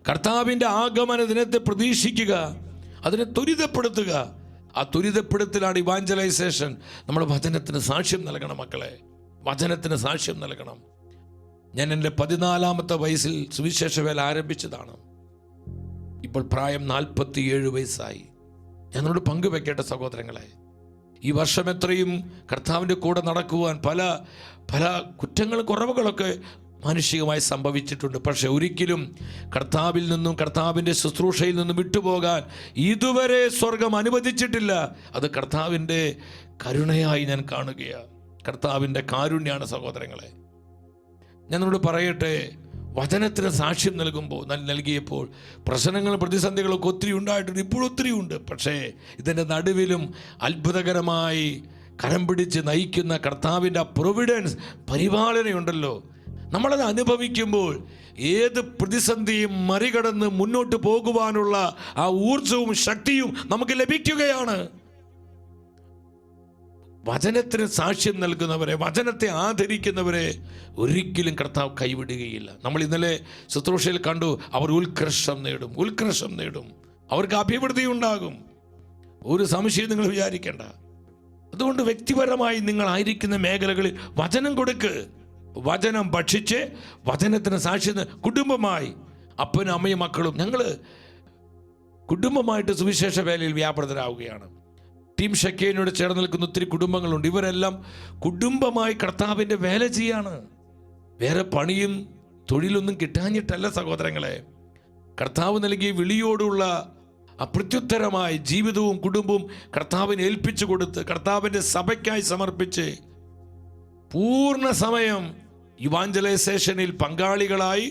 കർത്താവിൻ്റെ ആഗമന ദിനത്തെ പ്രതീക്ഷിക്കുക, അതിനെ ത്വരിതപ്പെടുത്തുക. ആ ത്വരിതപ്പെടുത്തലാണ് ഇവാഞ്ചലൈസേഷൻ. നമ്മൾ വചനത്തിന് സാക്ഷ്യം നൽകണം മക്കളെ, വചനത്തിന് സാക്ഷ്യം നൽകണം. ഞാൻ എൻ്റെ 14-ാമത്തെ വയസ്സിൽ സുവിശേഷ വേല ആരംഭിച്ചതാണ്. ഇപ്പോൾ പ്രായം 47 വയസ്സായി. ഞങ്ങളോട് പങ്കുവെക്കേണ്ട സഹോദരങ്ങളെ, ഈ വർഷം എത്രയും കർത്താവിൻ്റെ കൂടെ നടക്കുവാൻ പല പല കുറ്റങ്ങളും കുറവുകളൊക്കെ മാനുഷികമായി സംഭവിച്ചിട്ടുണ്ട്. പക്ഷെ ഒരിക്കലും കർത്താവിൽ നിന്നും കർത്താവിൻ്റെ ശുശ്രൂഷയിൽ നിന്നും വിട്ടുപോകാൻ ഇതുവരെ സ്വർഗം അനുവദിച്ചിട്ടില്ല. അത് കർത്താവിൻ്റെ കരുണയായി ഞാൻ കാണുകയാണ്. കർത്താവിൻ്റെ കാരുണ്യാണ് സഹോദരങ്ങളെ. ഞാനോട് പറയട്ടെ, വചനത്തിന് സാക്ഷ്യം നൽകിയപ്പോൾ പ്രശ്നങ്ങളും പ്രതിസന്ധികളൊക്കെ ഒത്തിരി ഉണ്ടായിട്ടുണ്ട്, ഇപ്പോഴും ഒത്തിരി ഉണ്ട്. പക്ഷേ ഇതിൻ്റെ നടുവിലും അത്ഭുതകരമായി കരം പിടിച്ച് നയിക്കുന്ന കർത്താവിൻ്റെ പ്രൊവിഡൻസ്, പരിപാലനയുണ്ടല്ലോ. നമ്മളത് അനുഭവിക്കുമ്പോൾ ഏത് പ്രതിസന്ധിയും മറികടന്ന് മുന്നോട്ട് പോകുവാനുള്ള ആ ഊർജവും ശക്തിയും നമുക്ക് ലഭിക്കുകയാണ്. വചനത്തിന് സാക്ഷ്യം നൽകുന്നവരെ, വചനത്തെ ആദരിക്കുന്നവരെ ഒരിക്കലും കർത്താവ് കൈവിടുകയില്ല. നമ്മൾ ഇന്നലെ ശുശ്രൂഷയിൽ കണ്ടു, അവർ ഉത്കർഷം നേടും, അവർക്ക് അഭിവൃദ്ധി ഉണ്ടാകും. ഒരു സംശയം നിങ്ങൾ വിചാരിക്കേണ്ട. അതുകൊണ്ട് വ്യക്തിപരമായി നിങ്ങളായിരിക്കുന്ന മേഖലകളിൽ വചനം കൊടുക്ക്. വചനം ഭക്ഷിച്ച് വചനത്തിന് സാക്ഷ്യം കുടുംബമായി, അപ്പനും അമ്മയും മക്കളും ഞങ്ങൾ കുടുംബമായിട്ട് സുവിശേഷ വേലയിൽ വ്യാപൃതരാവുകയാണ്. ടീം ഷെക്കേനോട് ചേർന്ന് നിൽക്കുന്ന ഒത്തിരി കുടുംബങ്ങളുണ്ട്. ഇവരെല്ലാം കുടുംബമായി കർത്താവിൻ്റെ വേല ചെയ്യാണ്. വേറെ പണിയും തൊഴിലൊന്നും കിട്ടാഞ്ഞിട്ടല്ല സഹോദരങ്ങളെ. കർത്താവ് നൽകിയ വിളിയോടുള്ള അപ്രത്യുത്തരമായി ജീവിതവും കുടുംബവും കർത്താവിനെ ഏൽപ്പിച്ചു കൊടുത്ത് കർത്താവിൻ്റെ സഭയ്ക്കായി സമർപ്പിച്ച് പൂർണ്ണ സമയം ഇവാഞ്ചലൈസേഷനിൽ പങ്കാളികളായി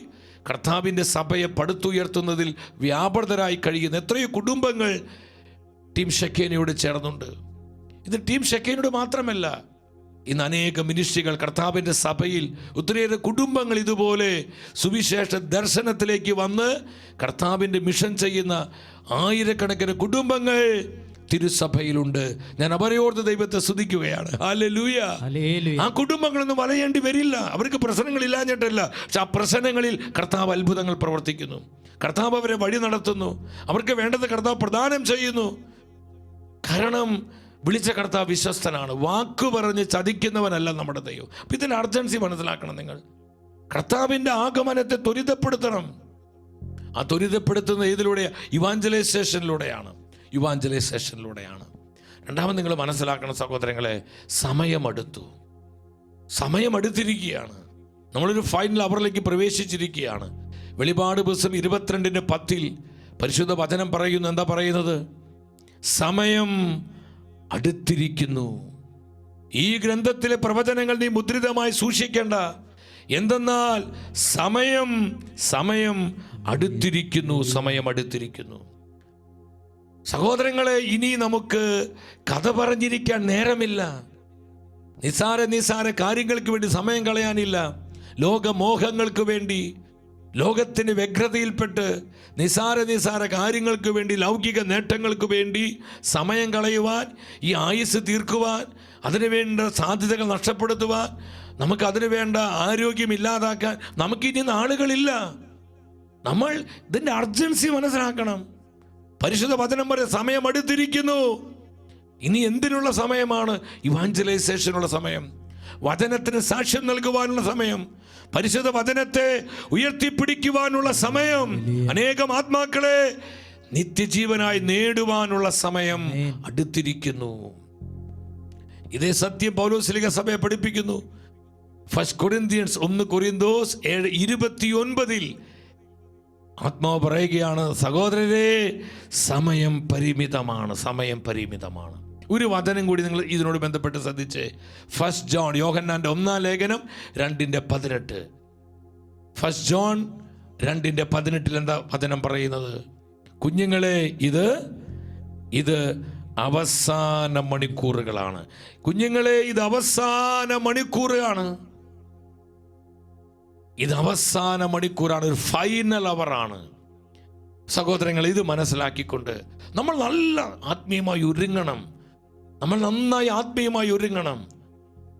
കർത്താവിൻ്റെ സഭയെ പടുത്തുയർത്തുന്നതിൽ വ്യാപൃതരായി കഴിയുന്ന എത്രയോ കുടുംബങ്ങൾ ടീം ഷെക്കേനയോട് ചേർന്നുണ്ട്. ഇത് ടീം ഷെക്കേനയോട് മാത്രമല്ല, ഇന്ന് അനേക മിനിസ്ട്രികൾ കർത്താവിൻ്റെ സഭയിൽ ഒത്തിരിയേറെ കുടുംബങ്ങൾ ഇതുപോലെ സുവിശേഷ ദർശനത്തിലേക്ക് വന്ന് കർത്താവിൻ്റെ മിഷൻ ചെയ്യുന്ന ആയിരക്കണക്കിന് കുടുംബങ്ങൾ തിരുസഭയിലുണ്ട്. ഞാൻ അവരെയോർത്ത് ദൈവത്തെ സ്തുതിക്കുകയാണ്. ഹല്ലേലൂയ. ആ കുടുംബങ്ങളൊന്നും വലയേണ്ടി വരില്ല. അവർക്ക് പ്രശ്നങ്ങളില്ലാഞ്ഞിട്ടല്ല, പക്ഷെ ആ പ്രശ്നങ്ങളിൽ കർത്താവ് അത്ഭുതങ്ങൾ പ്രവർത്തിക്കുന്നു. കർത്താവ് അവരെ വഴി നടത്തുന്നു. അവർക്ക് വേണ്ടത് കർത്താവ് പ്രദാനം ചെയ്യുന്നു. കാരണം വിളിച്ച കർത്താവ് വിശ്വസ്തനാണ്. വാക്കു പറഞ്ഞ് ചതിക്കുന്നവനല്ല നമ്മുടെ ദൈവം. അപ്പം ഇതിൻ്റെ അർജൻസി മനസ്സിലാക്കണം നിങ്ങൾ. കർത്താവിൻ്റെ ആഗമനത്തെ ത്വരിതപ്പെടുത്തണം. ആ ത്വരിതപ്പെടുത്തുന്ന ഇതിലൂടെ ഇവാഞ്ചലൈസേഷനിലൂടെയാണ്. രണ്ടാമത് നിങ്ങൾ മനസ്സിലാക്കണം സഹോദരങ്ങളെ, സമയമടുത്തിരിക്കുകയാണ്. നമ്മളൊരു ഫൈനൽ അവറിലേക്ക് പ്രവേശിച്ചിരിക്കുകയാണ്. വെളിപാട് പുസ്തകം 22:10 പരിശുദ്ധ വചനം പറയുന്നു. എന്താ പറയുന്നത്? സമയം അടുത്തിരിക്കുന്നു. ഈ ഗ്രന്ഥത്തിലെ പ്രവചനങ്ങൾ നീ മുദ്രിതമായി സൂക്ഷിക്കേണ്ട. എന്തെന്നാൽ സമയം അടുത്തിരിക്കുന്നു. സഹോദരങ്ങളെ, ഇനി നമുക്ക് കഥ പറഞ്ഞിരിക്കാൻ നേരമില്ല. നിസാര കാര്യങ്ങൾക്ക് വേണ്ടി സമയം കളയാനില്ല. ലോകമോഹങ്ങൾക്ക് വേണ്ടി, ലോകത്തിന് വ്യഗ്രതയിൽപ്പെട്ട് നിസാര കാര്യങ്ങൾക്ക് വേണ്ടി, ലൗകിക നേട്ടങ്ങൾക്ക് വേണ്ടി സമയം കളയുവാൻ, ഈ ആയുസ് തീർക്കുവാൻ, അതിനു വേണ്ട സാധ്യതകൾ നഷ്ടപ്പെടുത്തുവാൻ, നമുക്ക് അതിനു വേണ്ട ആരോഗ്യം ഇല്ലാതാക്കാൻ നമുക്കിനി നാളുകളില്ല. നമ്മൾ ഇതിൻ്റെ അർജൻസി മനസ്സിലാക്കണം. പരിശുദ്ധ വചനം വരെ സമയം അടുത്തിരിക്കുന്നു. ഇനി എന്തിനുള്ള സമയമാണ്? ഇവാഞ്ചലൈസേഷനുള്ള സമയം, വചനത്തിന് സാക്ഷ്യം നൽകുവാനുള്ള സമയം, പരിശുദ്ധ വചനത്തെ ഉയർത്തിപ്പിടിക്കുവാനുള്ള സമയം, അനേകം ആത്മാക്കളെ നിത്യജീവനായി നേടുവാനുള്ള സമയം അടുത്തിരിക്കുന്നു. ഇതേ സത്യം പൗലോസ്ലീഹ സഭയെ പഠിപ്പിക്കുന്നു. ഫസ്റ്റ് കൊരിന്ത്യൻസ് 1 കൊരിന്തോസ് 7:29 ആത്മാവ് പറയുകയാണ്, സഹോദരരെ, സമയം പരിമിതമാണ്, സമയം പരിമിതമാണ്. ഒരു വചനം കൂടി നിങ്ങൾ ഇതിനോട് ബന്ധപ്പെട്ട് ശ്രദ്ധിച്ച്. ഫസ്റ്റ് ജോൺ, യോഹന്നാന്റെ 1-ാം ലേഖനം 2:18. ഫസ്റ്റ് ജോൺ 2:18 എന്താ വചനം പറയുന്നത്? കുഞ്ഞുങ്ങളെ, ഇത് അവസാന മണിക്കൂറുകളാണ്. കുഞ്ഞുങ്ങളെ, ഇത് അവസാന മണിക്കൂറാണ്. ഇത് അവസാന മണിക്കൂറാണ്, ഒരു ഫൈനൽ അവറാണ്. സഹോദരങ്ങൾ, ഇത് മനസ്സിലാക്കിക്കൊണ്ട് നമ്മൾ നല്ല ആത്മീയമായി ഒരുങ്ങണം. നമ്മൾ നന്നായി ആത്മീയമായി ഒരുങ്ങണം.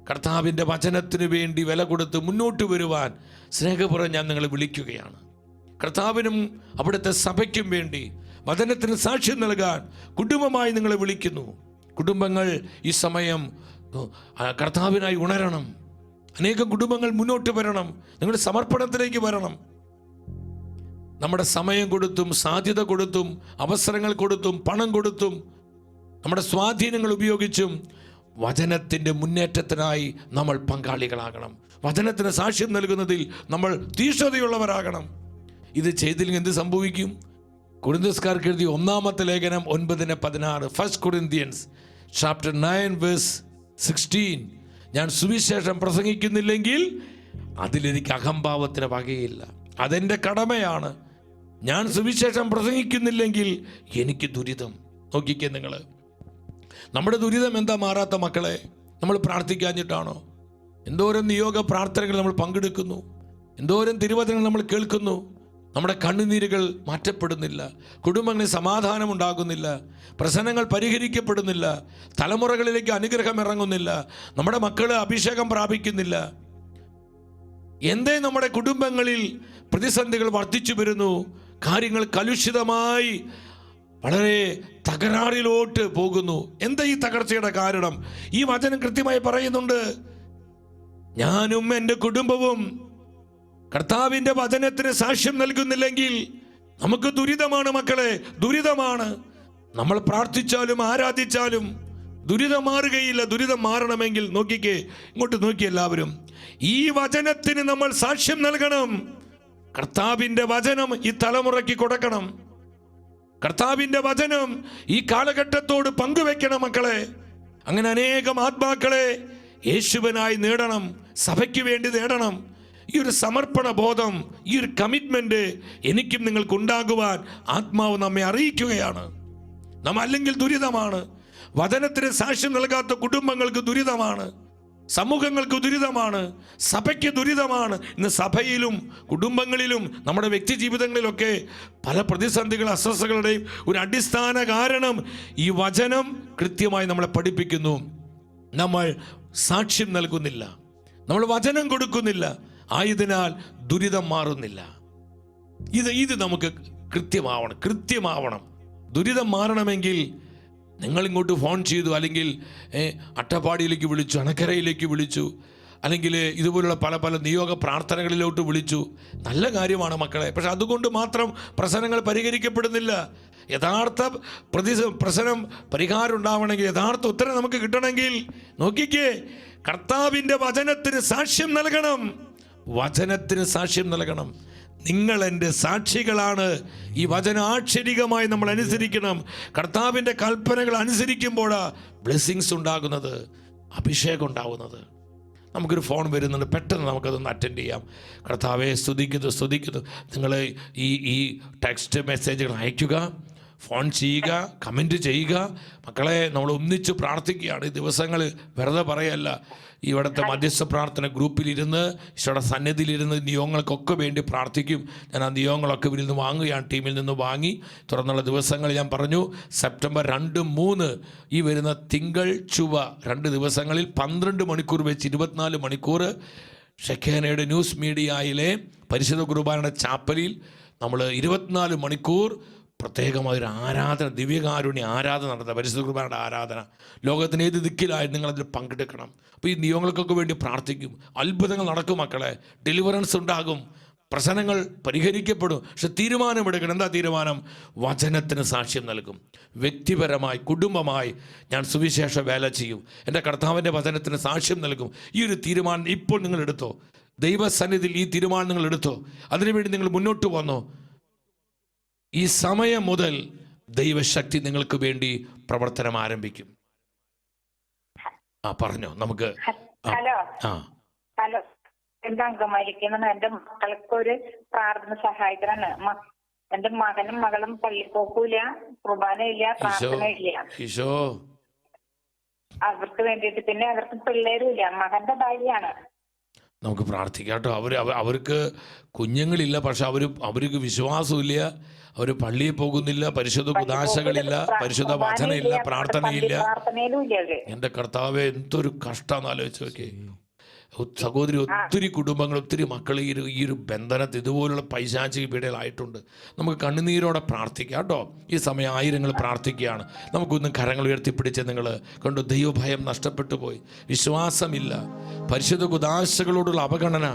കർത്താവിൻ്റെ വചനത്തിന് വേണ്ടി വില കൊടുത്ത് മുന്നോട്ട് വരുവാൻ സ്നേഹപൂർവ്വം ഞാൻ നിങ്ങളെ വിളിക്കുകയാണ്. കർത്താവിനും അവിടുത്തെ സഭയ്ക്കും വേണ്ടി വചനത്തിന് സാക്ഷ്യം നൽകാൻ കുടുംബമായി നിങ്ങളെ വിളിക്കുന്നു. കുടുംബങ്ങൾ ഈ സമയം കർത്താവിനായി ഉണരണം. അനേകം കുടുംബങ്ങൾ മുന്നോട്ട് വരണം, നിങ്ങളുടെ സമർപ്പണത്തിലേക്ക് വരണം. നമ്മുടെ സമയം കൊടുത്തും സാധ്യത കൊടുത്തും അവസരങ്ങൾ കൊടുത്തും പണം കൊടുത്തും നമ്മുടെ സ്വാധീനങ്ങൾ ഉപയോഗിച്ചും വചനത്തിൻ്റെ മുന്നേറ്റത്തിനായി നമ്മൾ പങ്കാളികളാകണം. വചനത്തിന് സാക്ഷ്യം നൽകുന്നതിൽ നമ്മൾ തീഷ്ണതയുള്ളവരാകണം. ഇത് ചെയ്തില്ലെങ്കിൽ എന്ത് സംഭവിക്കും? കൊരിന്ത്യസ്കാർക്ക് എഴുതിയ 1-ാമത്തെ ലേഖനം 9:16. First Corinthians chapter 9:16. ഞാൻ സുവിശേഷം പ്രസംഗിക്കുന്നില്ലെങ്കിൽ അതിലെനിക്ക് അഹംഭാവത്തിന് വകയില്ല. അതെൻ്റെ കടമയാണ്. ഞാൻ സുവിശേഷം പ്രസംഗിക്കുന്നില്ലെങ്കിൽ എനിക്ക് ദുരിതം. നോക്കിക്കേ നിങ്ങൾ, നമ്മുടെ ദുരിതം എന്താ മാറാത്ത മക്കളെ? നമ്മൾ പ്രാർത്ഥിക്കാഞ്ഞിട്ടാണോ? എന്തോരം നിയോഗ പ്രാർത്ഥനകൾ നമ്മൾ പങ്കെടുക്കുന്നു, എന്തോരം തിരുവചനങ്ങൾ നമ്മൾ കേൾക്കുന്നു. നമ്മുടെ കണ്ണുനീരുകൾ മാറ്റപ്പെടുന്നില്ല, കുടുംബങ്ങളിൽ സമാധാനം ഉണ്ടാകുന്നില്ല, പ്രശ്നങ്ങൾ പരിഹരിക്കപ്പെടുന്നില്ല, തലമുറകളിലേക്ക് അനുഗ്രഹം ഇറങ്ങുന്നില്ല, നമ്മുടെ മക്കൾ അഭിഷേകം പ്രാപിക്കുന്നില്ല. എന്തേ നമ്മുടെ കുടുംബങ്ങളിൽ പ്രതിസന്ധികൾ വർദ്ധിച്ചു വരുന്നു? കാര്യങ്ങൾ കലുഷിതമായി വളരെ തകരാറിലോട്ട് പോകുന്നു. എന്താ ഈ തകർച്ചയുടെ കാരണം? ഈ വചനം കൃത്യമായി പറയുന്നുണ്ട്, ഞാനും എൻ്റെ കുടുംബവും കർത്താവിൻ്റെ വചനത്തിന് സാക്ഷ്യം നൽകുന്നില്ലെങ്കിൽ നമുക്ക് ദുരിതമാണ് മക്കളെ, ദുരിതമാണ്. നമ്മൾ പ്രാർത്ഥിച്ചാലും ആരാധിച്ചാലും ദുരിതം മാറുകയില്ല. ദുരിതം മാറണമെങ്കിൽ നോക്കിക്കേ, ഇങ്ങോട്ട് നോക്കി എല്ലാവരും, ഈ വചനത്തിന് നമ്മൾ സാക്ഷ്യം നൽകണം. കർത്താവിൻ്റെ വചനം ഈ തലമുറയ്ക്ക് കൊടുക്കണം. കർത്താവിൻ്റെ വചനം ഈ കാലഘട്ടത്തോട് പങ്കുവെക്കണം മക്കളെ. അങ്ങനെ അനേകം ആത്മാക്കളെ യേശുവിനായി നേടണം, സഭയ്ക്ക് വേണ്ടി നേടണം. ഈ ഒരു സമർപ്പണ ബോധം, ഈ ഒരു കമ്മിറ്റ്മെന്റ് എനിക്കും നിങ്ങൾക്ക് ഉണ്ടാകുവാൻ ആത്മാവ് നമ്മെ അറിയിക്കുകയാണ്. നാം അല്ലെങ്കിൽ ദുരിതമാണ്. വചനത്തിന് സാക്ഷ്യം നൽകാത്ത കുടുംബങ്ങൾക്ക് ദുരിതമാണ്, സമൂഹങ്ങൾക്ക് ദുരിതമാണ്, സഭയ്ക്ക് ദുരിതമാണ്. ഇന്ന് സഭയിലും കുടുംബങ്ങളിലും നമ്മുടെ വ്യക്തി ജീവിതങ്ങളിലൊക്കെ പല പ്രതിസന്ധികൾ, അസ്വസ്ഥതകളുടെയും ഒരു അടിസ്ഥാന കാരണം ഈ വചനം കൃത്യമായി നമ്മളെ പഠിപ്പിക്കുന്നു. നമ്മൾ സാക്ഷ്യം നൽകുന്നില്ല, നമ്മൾ വചനം കൊടുക്കുന്നില്ല, ആയതിനാൽ ദുരിതം മാറുന്നില്ല. ഇത് നമുക്ക് കൃത്യമാവണം. ദുരിതം മാറണമെങ്കിൽ നിങ്ങൾ ഇങ്ങോട്ട് ഫോൺ ചെയ്തു, അല്ലെങ്കിൽ അട്ടപ്പാടിയിലേക്ക് വിളിച്ചു, അണക്കരയിലേക്ക് വിളിച്ചു, അല്ലെങ്കിൽ ഇതുപോലുള്ള പല നിയോഗ പ്രാർത്ഥനകളിലോട്ട് വിളിച്ചു. നല്ല കാര്യമാണ് മക്കളെ. പക്ഷെ അതുകൊണ്ട് മാത്രം പ്രശ്നങ്ങൾ പരിഹരിക്കപ്പെടുന്നില്ല. യഥാർത്ഥ പ്രശ്നം പരിഹാരം ഉണ്ടാവണമെങ്കിൽ, യഥാർത്ഥ ഉത്തരം നമുക്ക് കിട്ടണമെങ്കിൽ നോക്കിക്കേ, കർത്താവിൻ്റെ വചനത്തിന് സാക്ഷ്യം നൽകണം. വചനത്തിന് സാക്ഷ്യം നൽകണം. നിങ്ങൾ എൻ്റെ സാക്ഷികളാണ്. ഈ വചനം ആക്ഷരികമായി നമ്മൾ അനുസരിക്കണം. കർത്താവിൻ്റെ കൽപ്പനകൾ അനുസരിക്കുമ്പോഴാണ് ബ്ലെസ്സിങ്സ് ഉണ്ടാകുന്നത്, അഭിഷേകം ഉണ്ടാകുന്നത്. നമുക്കൊരു ഫോൺ വരുന്നുണ്ട്, പെട്ടെന്ന് നമുക്കതൊന്ന് അറ്റൻഡ് ചെയ്യാം. കർത്താവെ സ്തുതിക്കുന്നു. നിങ്ങൾ ഈ ടെക്സ്റ്റ് മെസ്സേജുകൾ അയയ്ക്കുക, ഫോൺ ചെയ്യുക, കമൻറ്റ് ചെയ്യുക. മക്കളെ, നമ്മൾ ഒന്നിച്ച് പ്രാർത്ഥിക്കുകയാണ്. ഈ ദിവസങ്ങൾ വെറുതെ പറയല്ല. ഇവിടുത്തെ മധ്യസ്ഥ പ്രാർത്ഥന ഗ്രൂപ്പിലിരുന്ന് ഈശോയുടെ സന്നിധിയിലിരുന്ന് നിയോഗങ്ങൾക്കൊക്കെ വേണ്ടി പ്രാർത്ഥിക്കും. ഞാൻ ആ നിയോഗങ്ങളൊക്കെ ഇവരിൽ നിന്ന് വാങ്ങുകയാണ്, ടീമിൽ നിന്ന് വാങ്ങി. തുടർന്നുള്ള ദിവസങ്ങൾ ഞാൻ പറഞ്ഞു, സെപ്റ്റംബർ 2, 3 ഈ വരുന്ന തിങ്കൾ ചൊവ്വ 2 ദിവസങ്ങളിൽ 12 മണിക്കൂർ വെച്ച് 24 മണിക്കൂർ ഷെഖേനയുടെ ന്യൂസ് മീഡിയയിലെ പരിശുദ്ധ കുർബാനയുടെ ചാപ്പലിൽ നമ്മൾ 24 മണിക്കൂർ പ്രത്യേകമായൊരു ആരാധന, ദിവ്യകാരുണ്യ ആരാധന നടത്തുക. പരിശുദ്ധ കുർബാനയുടെ ആരാധന ലോകത്തിന് ഏത് ദിക്കിലായാലും നിങ്ങളതിൽ പങ്കെടുക്കണം. അപ്പോൾ ഈ നിയമങ്ങൾക്കൊക്കെ വേണ്ടി പ്രാർത്ഥിക്കും. അത്ഭുതങ്ങൾ നടക്കും മക്കളെ, ഡെലിവറൻസ് ഉണ്ടാകും. പ്രശ്നങ്ങൾ പരിഹരിക്കപ്പെടും. പക്ഷെ തീരുമാനമെടുക്കണം. എന്താ തീരുമാനം? വചനത്തിന് സാക്ഷ്യം നൽകും. വ്യക്തിപരമായി, കുടുംബമായി ഞാൻ സുവിശേഷ വേല ചെയ്യും, എൻ്റെ കർത്താവിൻ്റെ വചനത്തിന് സാക്ഷ്യം നൽകും. ഈ ഒരു തീരുമാനം ഇപ്പോൾ നിങ്ങൾ എടുത്തോ. ദൈവസന്നിധിയിൽ ഈ തീരുമാനം നിങ്ങൾ എടുത്തോ. അതിനുവേണ്ടി നിങ്ങൾ മുന്നോട്ട് വന്നോ. ഈ സമയം മുതൽ ദൈവശക്തി നിങ്ങൾക്ക് വേണ്ടി പ്രവർത്തനം ആരംഭിക്കും. പറഞ്ഞോ. നമുക്ക് ഹലോ എന്റെ അംഗമായിരിക്കുന്ന എന്റെ മക്കൾക്കൊരു പ്രാർത്ഥന സഹായിക്കാനാണ്. എന്റെ മകനും മകളും പള്ളി പോക്കൂല, കുർബാനയില്ല, പ്രാർത്ഥനയില്ല. അവർക്ക് വേണ്ടിയിട്ട് പിന്നെ അവർക്ക് പിള്ളേരും ഇല്ല. മകന്റെ ഭാര്യയാണ്. നമുക്ക് പ്രാർത്ഥിക്കാം കേട്ടോ. അവർക്ക് കുഞ്ഞുങ്ങളില്ല, പക്ഷെ അവർക്ക് വിശ്വാസമില്ല, അവർ പള്ളിയിൽ പോകുന്നില്ല, പരിശുദ്ധ കുദാശകളില്ല, പരിശുദ്ധ വചനമില്ല, പ്രാർത്ഥനയില്ല. എൻ്റെ കർത്താവേ, എന്തൊരു കഷ്ടമെന്ന് ആലോചിച്ച് നോക്കി സഹോദരി. ഒത്തിരി കുടുംബങ്ങൾ, ഒത്തിരി മക്കൾ ഈ ഒരു ബന്ധനത്തിൽ ഇതുപോലുള്ള പൈശാചിക പീഡയിലായിട്ടുണ്ട്. നമുക്ക് കണ്ണുനീരോടെ പ്രാർത്ഥിക്കാം കേട്ടോ. ഈ സമയം ആയിരങ്ങൾ പ്രാർത്ഥിക്കുകയാണ്. നമുക്കൊന്നും കരങ്ങൾ ഉയർത്തിപ്പിടിച്ച് നിങ്ങൾ കണ്ടു. ദൈവഭയം നഷ്ടപ്പെട്ടു പോയി, വിശ്വാസമില്ല, പരിശുദ്ധ കുദാശകളോടുള്ള അവഗണന,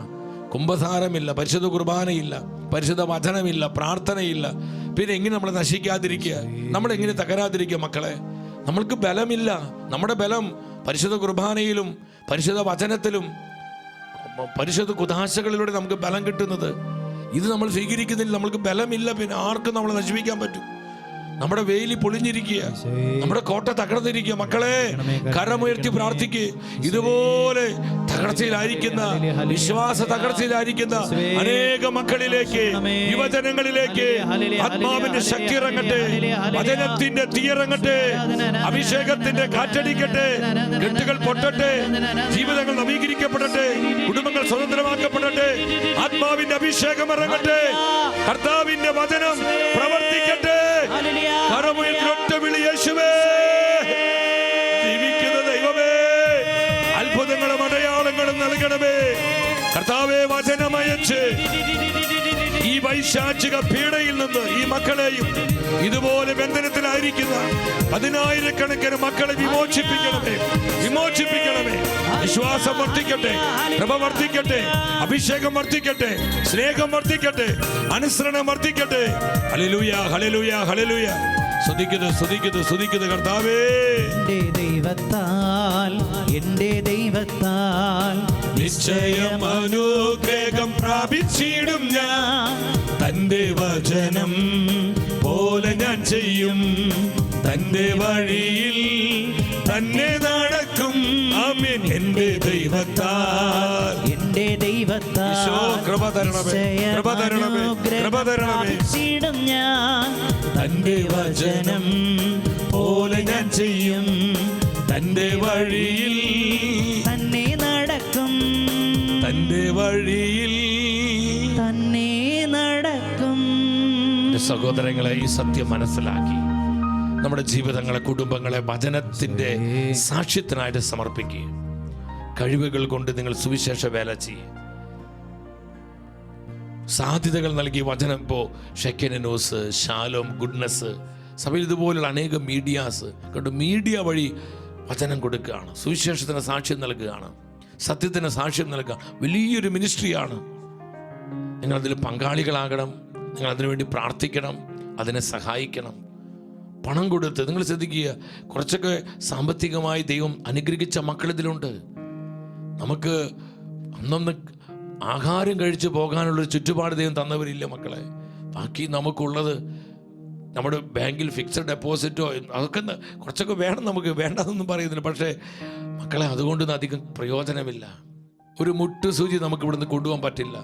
കുംഭസാരമില്ല, പരിശുദ്ധ കുർബാനയില്ല, പരിശുദ്ധ വചനമില്ല, പ്രാർത്ഥനയില്ല. പിന്നെ എങ്ങനെ നമ്മൾ നശിക്കാതിരിക്കുക? നമ്മളെങ്ങനെ തകരാതിരിക്കുക? മക്കളെ, നമ്മൾക്ക് ബലമില്ല. നമ്മുടെ ബലം പരിശുദ്ധ കുർബാനയിലും പരിശുദ്ധ വചനത്തിലും പരിശുദ്ധ കുദാശകളിലൂടെ നമുക്ക് ബലം കിട്ടുന്നത്. ഇത് നമ്മൾ സ്വീകരിക്കുന്നില്ല, നമ്മൾക്ക് ബലമില്ല. പിന്നെ ആർക്കും നമ്മളെ നശിപ്പിക്കാൻ പറ്റും? നമ്മുടെ വേലി പൊളിഞ്ഞിരിക്കുക, നമ്മുടെ കോട്ട തകർന്നിരിക്കുക. മക്കളെ, കരമുയർത്തി പ്രാർത്ഥിക്കുക. ഇതുപോലെ തകർച്ചയിലായിരിക്കുന്ന, വിശ്വാസ തകർച്ചയിലായിരിക്കുന്ന അനേക മക്കളിലേക്ക്, യുവജനങ്ങളിലേക്ക് ആത്മാവിന്റെ ശക്തി ഇറങ്ങട്ടെ, വചനത്തിന്റെ തീയിറങ്ങട്ടെ, അഭിഷേകത്തിന്റെ കാറ്റടിക്കട്ടെ, കെട്ടുകൾ പൊട്ടട്ടെ, ജീവിതങ്ങൾ നവീകരിക്കപ്പെടട്ടെ, കുടുംബങ്ങൾ സ്വതന്ത്രമാക്കപ്പെടട്ടെ, ആത്മാവിന്റെ അഭിഷേകം ഇറങ്ങട്ടെ, കർത്താവിന്റെ വചനം പ്രവർത്തിക്കട്ടെ. ജീവിക്കുന്ന ദൈവമേ, അത്ഭുതങ്ങളും അടയാളങ്ങളും നൽകണമേ കർത്താവേ. വചനമയച്ച് ഈ വൈശാചിക പീഡയിൽ നിന്ന് ഈ മക്കളെയും, ഇതുപോലെ ബന്ധനത്തിലായിരിക്കുന്ന 10,000-കണക്കിന് മക്കളെ വിമോചിപ്പിക്കണമേ. വിശ്വാസം വർദ്ധിക്കട്ടെ, കൃപ വർദ്ധിക്കട്ടെ, അഭിഷേകം വർദ്ധിക്കട്ടെ, സ്നേഹം വർദ്ധിക്കട്ടെ, അനുസരണം വർദ്ധിക്കട്ടെ. Hallelujah, hallelujah, hallelujah. സ്തുതിക്കുന്നു കർത്താവേ. എന്റെ ദൈവത്താൽ നിശ്ചയം അനുഗ്രഹം പ്രാപിച്ചിടും ഞാൻ. തന്റെ വചനം പോലെ ഞാൻ ചെയ്യും, തന്റെ വഴിയിൽ തന്നെ നടക്കും. ആമേൻ. എന്റെ ദൈവത്താൽ കൃപ തരണമേ ഞാൻ. തന്റെ വചനം പോലെ ഞാൻ ചെയ്യും, തന്റെ വഴിയിൽ തന്നെ നടക്കും, തന്റെ വഴിയിൽ തന്നെ നടക്കും. സഹോദരങ്ങളെ, ഈ സത്യം മനസ്സിലാക്കി നമ്മുടെ ജീവിതങ്ങളെ, കുടുംബങ്ങളെ വചനത്തിന്റെ സാക്ഷ്യത്തിനായിട്ട് സമർപ്പിക്കുക. കഴിവുകൾ കൊണ്ട് നിങ്ങൾ സുവിശേഷ വേല ചെയ്യുക. സാധ്യതകൾ നൽകി വചനം. ഇപ്പോൾ ഷെക്കന ന്യൂസ്, ഷാലോം, ഗുഡ്നസ്, സഭയിൽ ഇതുപോലുള്ള അനേകം മീഡിയാസ് കണ്ടു. മീഡിയ വഴി വചനം കൊടുക്കുകയാണ്, സുവിശേഷത്തിന് സാക്ഷ്യം നൽകുകയാണ്, സത്യത്തിന് സാക്ഷ്യം നൽകുക. വലിയൊരു മിനിസ്ട്രിയാണ്. നിങ്ങളതിൽ പങ്കാളികളാകണം. നിങ്ങൾ അതിനുവേണ്ടി പ്രാർത്ഥിക്കണം, അതിനെ സഹായിക്കണം. പണം കൊടുത്ത് നിങ്ങൾ ശ്രദ്ധിക്കുക. കുറച്ചൊക്കെ സാമ്പത്തികമായി ദൈവം അനുഗ്രഹിച്ച മക്കളിതിലുണ്ട്. നമുക്ക് അന്നൊന്ന് ആഹാരം കഴിച്ച് പോകാനുള്ളൊരു ചുറ്റുപാട് ദൈവം തന്നവരില്ല മക്കളെ. ബാക്കി നമുക്കുള്ളത് നമ്മുടെ ബാങ്കിൽ ഫിക്സഡ് ഡെപ്പോസിറ്റോ അതൊക്കെ കുറച്ചൊക്കെ വേണം. നമുക്ക് വേണ്ടതെന്നും പറയുന്നില്ല. പക്ഷേ മക്കളെ, അതുകൊണ്ടൊന്നും അധികം പ്രയോജനമില്ല. ഒരു മുട്ട് സൂചി നമുക്ക് ഇവിടുന്ന് കൊണ്ടുപോകാൻ പറ്റില്ല.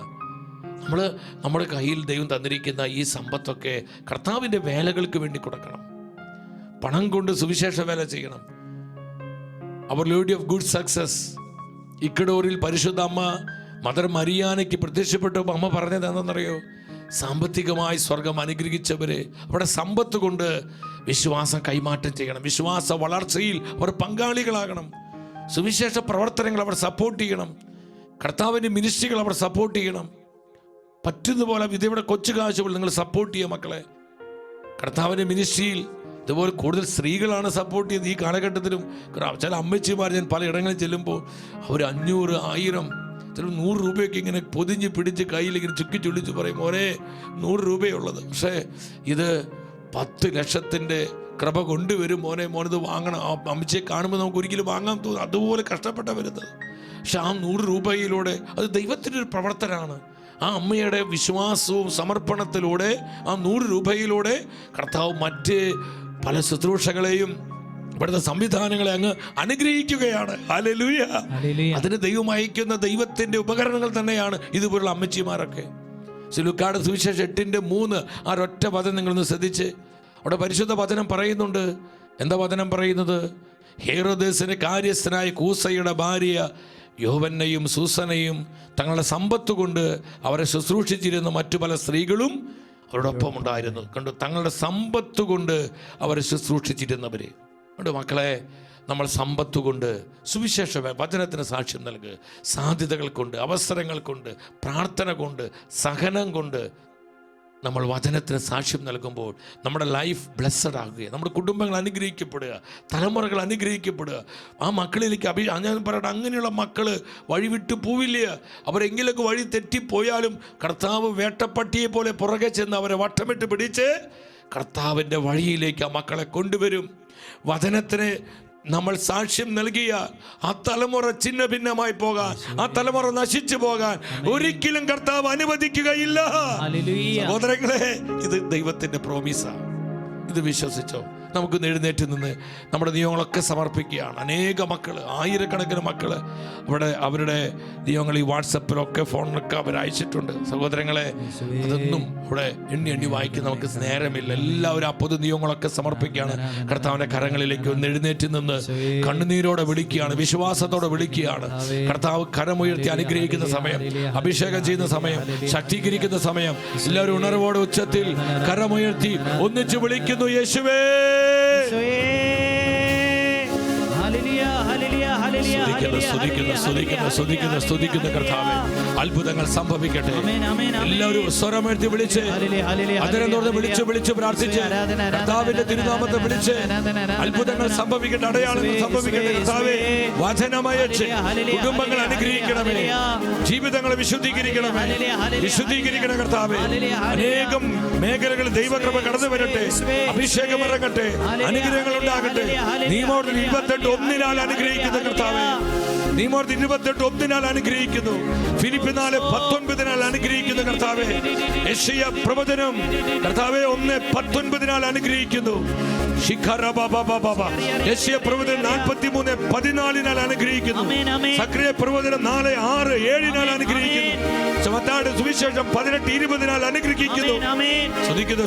നമ്മുടെ കയ്യിൽ ദൈവം തന്നിരിക്കുന്ന ഈ സമ്പത്തൊക്കെ കർത്താവിൻ്റെ വേലകൾക്ക് വേണ്ടി കൊടുക്കണം. പണം കൊണ്ട് സുവിശേഷ വേല ചെയ്യണം. അവർ ലേഡി ഓഫ് ഗുഡ് സക്സസ് ഇക്കഡോറിൽ പരിശുദ്ധ അമ്മ മദർ മരിയാനയ്ക്ക് പ്രത്യക്ഷപ്പെട്ടപ്പോൾ അമ്മ പറഞ്ഞത് എന്താണെന്നറിയോ? സാമ്പത്തികമായി സ്വർഗം അനുഗ്രഹിച്ചവരെ അവിടെ സമ്പത്ത് കൊണ്ട് വിശ്വാസം കൈമാറ്റം ചെയ്യണം. വിശ്വാസ വളർച്ചയിൽ അവർ പങ്കാളികളാകണം. സുവിശേഷ പ്രവർത്തനങ്ങൾ അവർ സപ്പോർട്ട് ചെയ്യണം. കർത്താവിൻ്റെ മിനിസ്ട്രികൾ അവർ സപ്പോർട്ട് ചെയ്യണം. പറ്റുന്ന പോലെ വിധയുടെ കൊച്ചു കാശുകൾ നിങ്ങൾ സപ്പോർട്ട് ചെയ്യുക മക്കളെ. കർത്താവിൻ്റെ മിനിസ്ട്രിയിൽ ഇതുപോലെ കൂടുതൽ സ്ത്രീകളാണ് സപ്പോർട്ട് ചെയ്ത് ഈ കാലഘട്ടത്തിലും. ചില അമ്മച്ചിമാർ ഞാൻ പല ഇടങ്ങളിൽ ചെല്ലുമ്പോൾ അവർ 500, 1000 ചില 100 രൂപയൊക്കെ ഇങ്ങനെ പൊതിഞ്ഞ് പിടിച്ച് കയ്യിൽ ഇങ്ങനെ ചുക്കി ചുള്ളിച്ച് പറയും, മോനെ 100 രൂപയുള്ളത്. പക്ഷേ ഇത് 10 ലക്ഷത്തിൻ്റെ കൃപ കൊണ്ടുവരും മോനെ, മോനത് വാങ്ങണം. ആ അമ്മച്ചിയെ കാണുമ്പോൾ നമുക്ക് ഒരിക്കലും വാങ്ങാൻ തോന്നും, അതുപോലെ കഷ്ടപ്പെട്ട വരുന്നത്. പക്ഷെ ആ 100 രൂപയിലൂടെ അത് ദൈവത്തിൻ്റെ ഒരു പ്രവർത്തനമാണ്. ആ അമ്മയുടെ വിശ്വാസവും സമർപ്പണത്തിലൂടെ ആ 100 രൂപയിലൂടെ കർത്താവ് മറ്റ് പല ശുശ്രൂഷകളെയും ഇവിടുത്തെ സംവിധാനങ്ങളെ അങ്ങ് അനുഗ്രഹിക്കുകയാണ്. ഹല്ലേലൂയ. അതിന് ദൈവം അയക്കുന്ന ദൈവത്തിൻ്റെ ഉപകരണങ്ങൾ തന്നെയാണ് ഇതുപോലുള്ള അമ്മച്ചിമാരൊക്കെ. ലൂക്കായുടെ സുവിശേഷം 8:3 ആ ഒറ്റ പദം നിങ്ങളൊന്ന് ശ്രദ്ധിച്ച്. അവിടെ പരിശുദ്ധ വചനം പറയുന്നുണ്ട്. എന്താ വചനം പറയുന്നത്? ഹേറോദേസിന് കാര്യസ്ഥനായ കൂസയുടെ ഭാര്യ യോവന്നയും സൂസനയും തങ്ങളുടെ സമ്പത്ത് കൊണ്ട് അവരെ ശുശ്രൂഷിച്ചിരുന്ന മറ്റു പല സ്ത്രീകളും അവരോടൊപ്പം ഉണ്ടായിരുന്നു. കണ്ടു, തങ്ങളുടെ സമ്പത്ത് കൊണ്ട് അവരെ ശുശ്രൂഷിച്ചിരുന്നവർ. കണ്ടു മക്കളെ, നമ്മൾ സമ്പത്ത് കൊണ്ട് സുവിശേഷ വചനത്തിന് സാക്ഷ്യം നൽകുക. സാധ്യതകൾ കൊണ്ട്, അവസരങ്ങൾ കൊണ്ട്, പ്രാർത്ഥന കൊണ്ട്, സഹനം കൊണ്ട് നമ്മൾ വചനത്തിന് സാക്ഷ്യം നൽകുമ്പോൾ നമ്മുടെ ലൈഫ് ബ്ലെസ്സഡ് ആകുക, നമ്മുടെ കുടുംബങ്ങൾ അനുഗ്രഹിക്കപ്പെടുക, തലമുറകൾ അനുഗ്രഹിക്കപ്പെടുക. ആ മക്കളിലേക്ക് ഞാൻ പറയട്ടെ, അങ്ങനെയുള്ള മക്കൾ വഴിവിട്ട് പോവില്ല. അവരെങ്കിലൊക്കെ വഴി തെറ്റിപ്പോയാലും കർത്താവ് വേട്ടപ്പട്ടിയെ പോലെ പുറകെ ചെന്ന് അവരെ വട്ടമിട്ട് പിടിച്ച് കർത്താവിൻ്റെ വഴിയിലേക്ക് ആ മക്കളെ കൊണ്ടുവരും. വചനത്തിന് നമ്മൾ സാക്ഷ്യം നൽകിയ ആ തലമുറ ഛിന്ന ഭിന്നമായി പോകാൻ, ആ തലമുറ നശിച്ചു പോകാൻ ഒരിക്കലും കർത്താവ് അനുവദിക്കുകയില്ല. സഹോദരങ്ങളെ, ഇത് ദൈവത്തിന്റെ പ്രോമിസാണ്. ഇത് വിശ്വസിച്ചോ? നമുക്ക് എഴുന്നേറ്റ് നിന്ന് നമ്മുടെ നിയമങ്ങളൊക്കെ സമർപ്പിക്കുകയാണ്. അനേക മക്കൾ, ആയിരക്കണക്കിന് മക്കൾ അവിടെ അവരുടെ നിയമങ്ങൾ ഈ വാട്സപ്പിലൊക്കെ ഫോണിലൊക്കെ അവർ അയച്ചിട്ടുണ്ട്. സഹോദരങ്ങളെ, അതൊന്നും ഇവിടെ എണ്ണി വായിക്കാൻ നമുക്ക് നേരമില്ല. എല്ലാവരും ആ പൊതു നിയമങ്ങളൊക്കെ സമർപ്പിക്കുകയാണ്. കർത്താവിൻ്റെ കരങ്ങളിലേക്ക് ഒന്ന് എഴുന്നേറ്റ് നിന്ന് കണ്ണുനീരോടെ വിളിക്കുകയാണ്, വിശ്വാസത്തോടെ വിളിക്കുകയാണ്. കർത്താവ് കരമുയർത്തി അനുഗ്രഹിക്കുന്ന സമയം, അഭിഷേകം ചെയ്യുന്ന സമയം, ശക്തീകരിക്കുന്ന സമയം. എല്ലാവരും ഉണർവോടെ ഉച്ചത്തിൽ കരമുയർത്തി ഒന്നിച്ച് വിളിക്കുന്നു, യേശുവേ. സ്തുതിക്കുന്ന കർത്താവേ, അത്ഭുതങ്ങൾ സംഭവിക്കട്ടെ. എല്ലാവരും സ്വരമെഴുത്തി വിളിച്ച്, അതിനെ വിളിച്ച് പ്രാർത്ഥിച്ച് കർത്താവിന്റെ തിരുനാമത്തെ വിളിച്ച് അത്ഭുതങ്ങൾ സംഭവിക്കട്ടെ, അടയാളങ്ങൾ സംഭവിക്കട്ടെ. കർത്താവേ, വചനമയച്ച് കുടുംബങ്ങൾ അനുഗ്രഹിക്കണമേ, ജീവിതങ്ങളെ വിശുദ്ധീകരിക്കണമേ, വിശുദ്ധീകരിക്കണം കർത്താവേ. അനേകം മേഖലകളിൽ ദൈവകൃപ കടന്നു വരട്ടെ, അഭിഷേകം ഇറങ്ങട്ടെ, അനുഗ്രഹങ്ങൾ ഉണ്ടാകട്ടെ. നീമോർത്ത് 28:1 അനുഗ്രഹിക്കുന്ന കർത്താവേ, നീമോർത്ത് 28:1 അനുഗ്രഹിക്കുന്നു. ഫിലിപ്പിയർ 4:19 അനുഗ്രഹിക്കുന്നു കർത്താവേ. യെശയ്യാ പ്രവചനം കർത്താവേ 1:19 അനുഗ്രഹിക്കുന്നു. യെശയ്യാ പ്രവചനം 43:14 അനുഗ്രഹിക്കുന്നു. സക്രിയ പ്രവചനം 4:6-7 അനുഗ്രഹിക്കുന്നു. മത്തായിയുടെ സുവിശേഷം 18:20 അനുഗ്രഹിക്കുന്നു.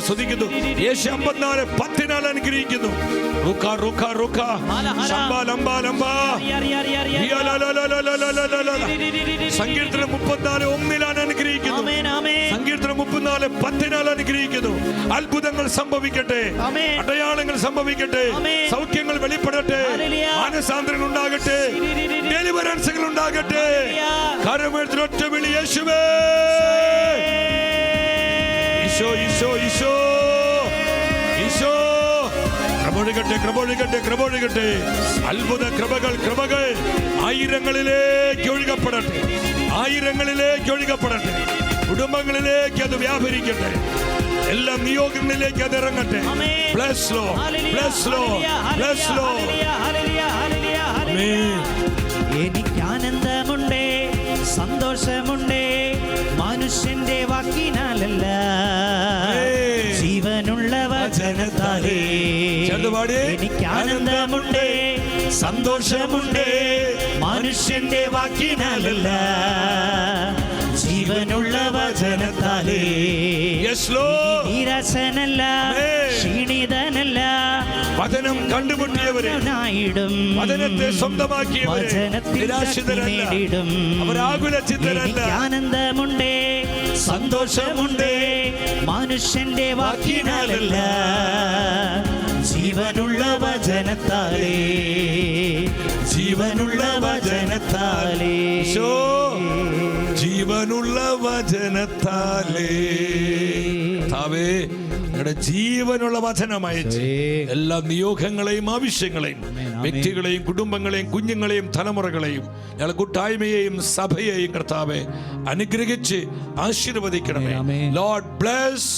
സ്തുതിക്കുന്നു. യേശയ്യാ 54:10 അനുഗ്രഹിക്കുന്നു. സങ്കീർത്തനം 34:1 അനുഗ്രഹിക്കുന്നു. സങ്കീർത്തനം 34:10 അനുഗ്രഹിക്കുന്നു. അത്ഭുതങ്ങൾ സംഭവിക്കട്ടെ, അടയാളങ്ങൾ സംഭവിക്കട്ടെ, സൗഖ്യങ്ങൾ വെളിപ്പെടട്ടെ, മാനസാന്തരങ്ങൾ ഉണ്ടാകട്ടെ, ഡെലിവറൻസുകൾ ഉണ്ടാകട്ടെ. കരമെടുത്ത് ഒറ്റ വിളി, യേശുവേ. ഈശോ ഈശോ ഈശോ ഈശോ. കൃപൊഴുകട്ടെ. അത്ഭുത കൃപകൾ ആയിരങ്ങളിലേക്ക് ഒഴുകപ്പെടട്ടെ. കുടുംബങ്ങളിലേക്ക് അത് വ്യാപരിക്കട്ടെ. എല്ലാ നിയോഗങ്ങളിലേക്ക് അത് ഇറങ്ങട്ടെ. Bless Lord. എനിക്ക് ആനന്ദമുണ്ട്, സന്തോഷമുണ്ട്, മനുഷ്യന്റെ വാക്കിനാലല്ല, ജീവനുള്ള വചനത്താലേ. എനിക്ക് ആനന്ദമുണ്ട്, സന്തോഷമുണ്ട്, മനുഷ്യന്റെ വാക്കിനാലല്ല, ജീവനുള്ള വചനത്താലേ. നിരാശനല്ല, ക്ഷീണിതനല്ല, വചനം കണ്ടുമുട്ടിയവരെ, വചനത്തെ സ്വന്തമാക്കിയവരെ, നിരാശിതരല്ല, അവരാകുലചിത്തരല്ല. ആനന്ദമുണ്ട്, സന്തോഷമുണ്ട്, മനുഷ്യന്റെ വാക്കിനാലല്ല, ജീവനുള്ള വചനത്താലേ. ജീവനുള്ള വചനത്താലേ. ജീവനുള്ള വചനത്താലേ. ഞങ്ങളുടെ ജീവനുള്ള വചനമയച്ച് എല്ലാ നിയോഗങ്ങളെയും ആവശ്യങ്ങളെയും വ്യക്തികളെയും കുടുംബങ്ങളെയും കുഞ്ഞുങ്ങളെയും തലമുറകളെയും ഞങ്ങൾ കൂട്ടായ്മയെയും സഭയെയും കർത്താവെ അനുഗ്രഹിച്ച് ആശീർവദിക്കണമേ. Lord bless,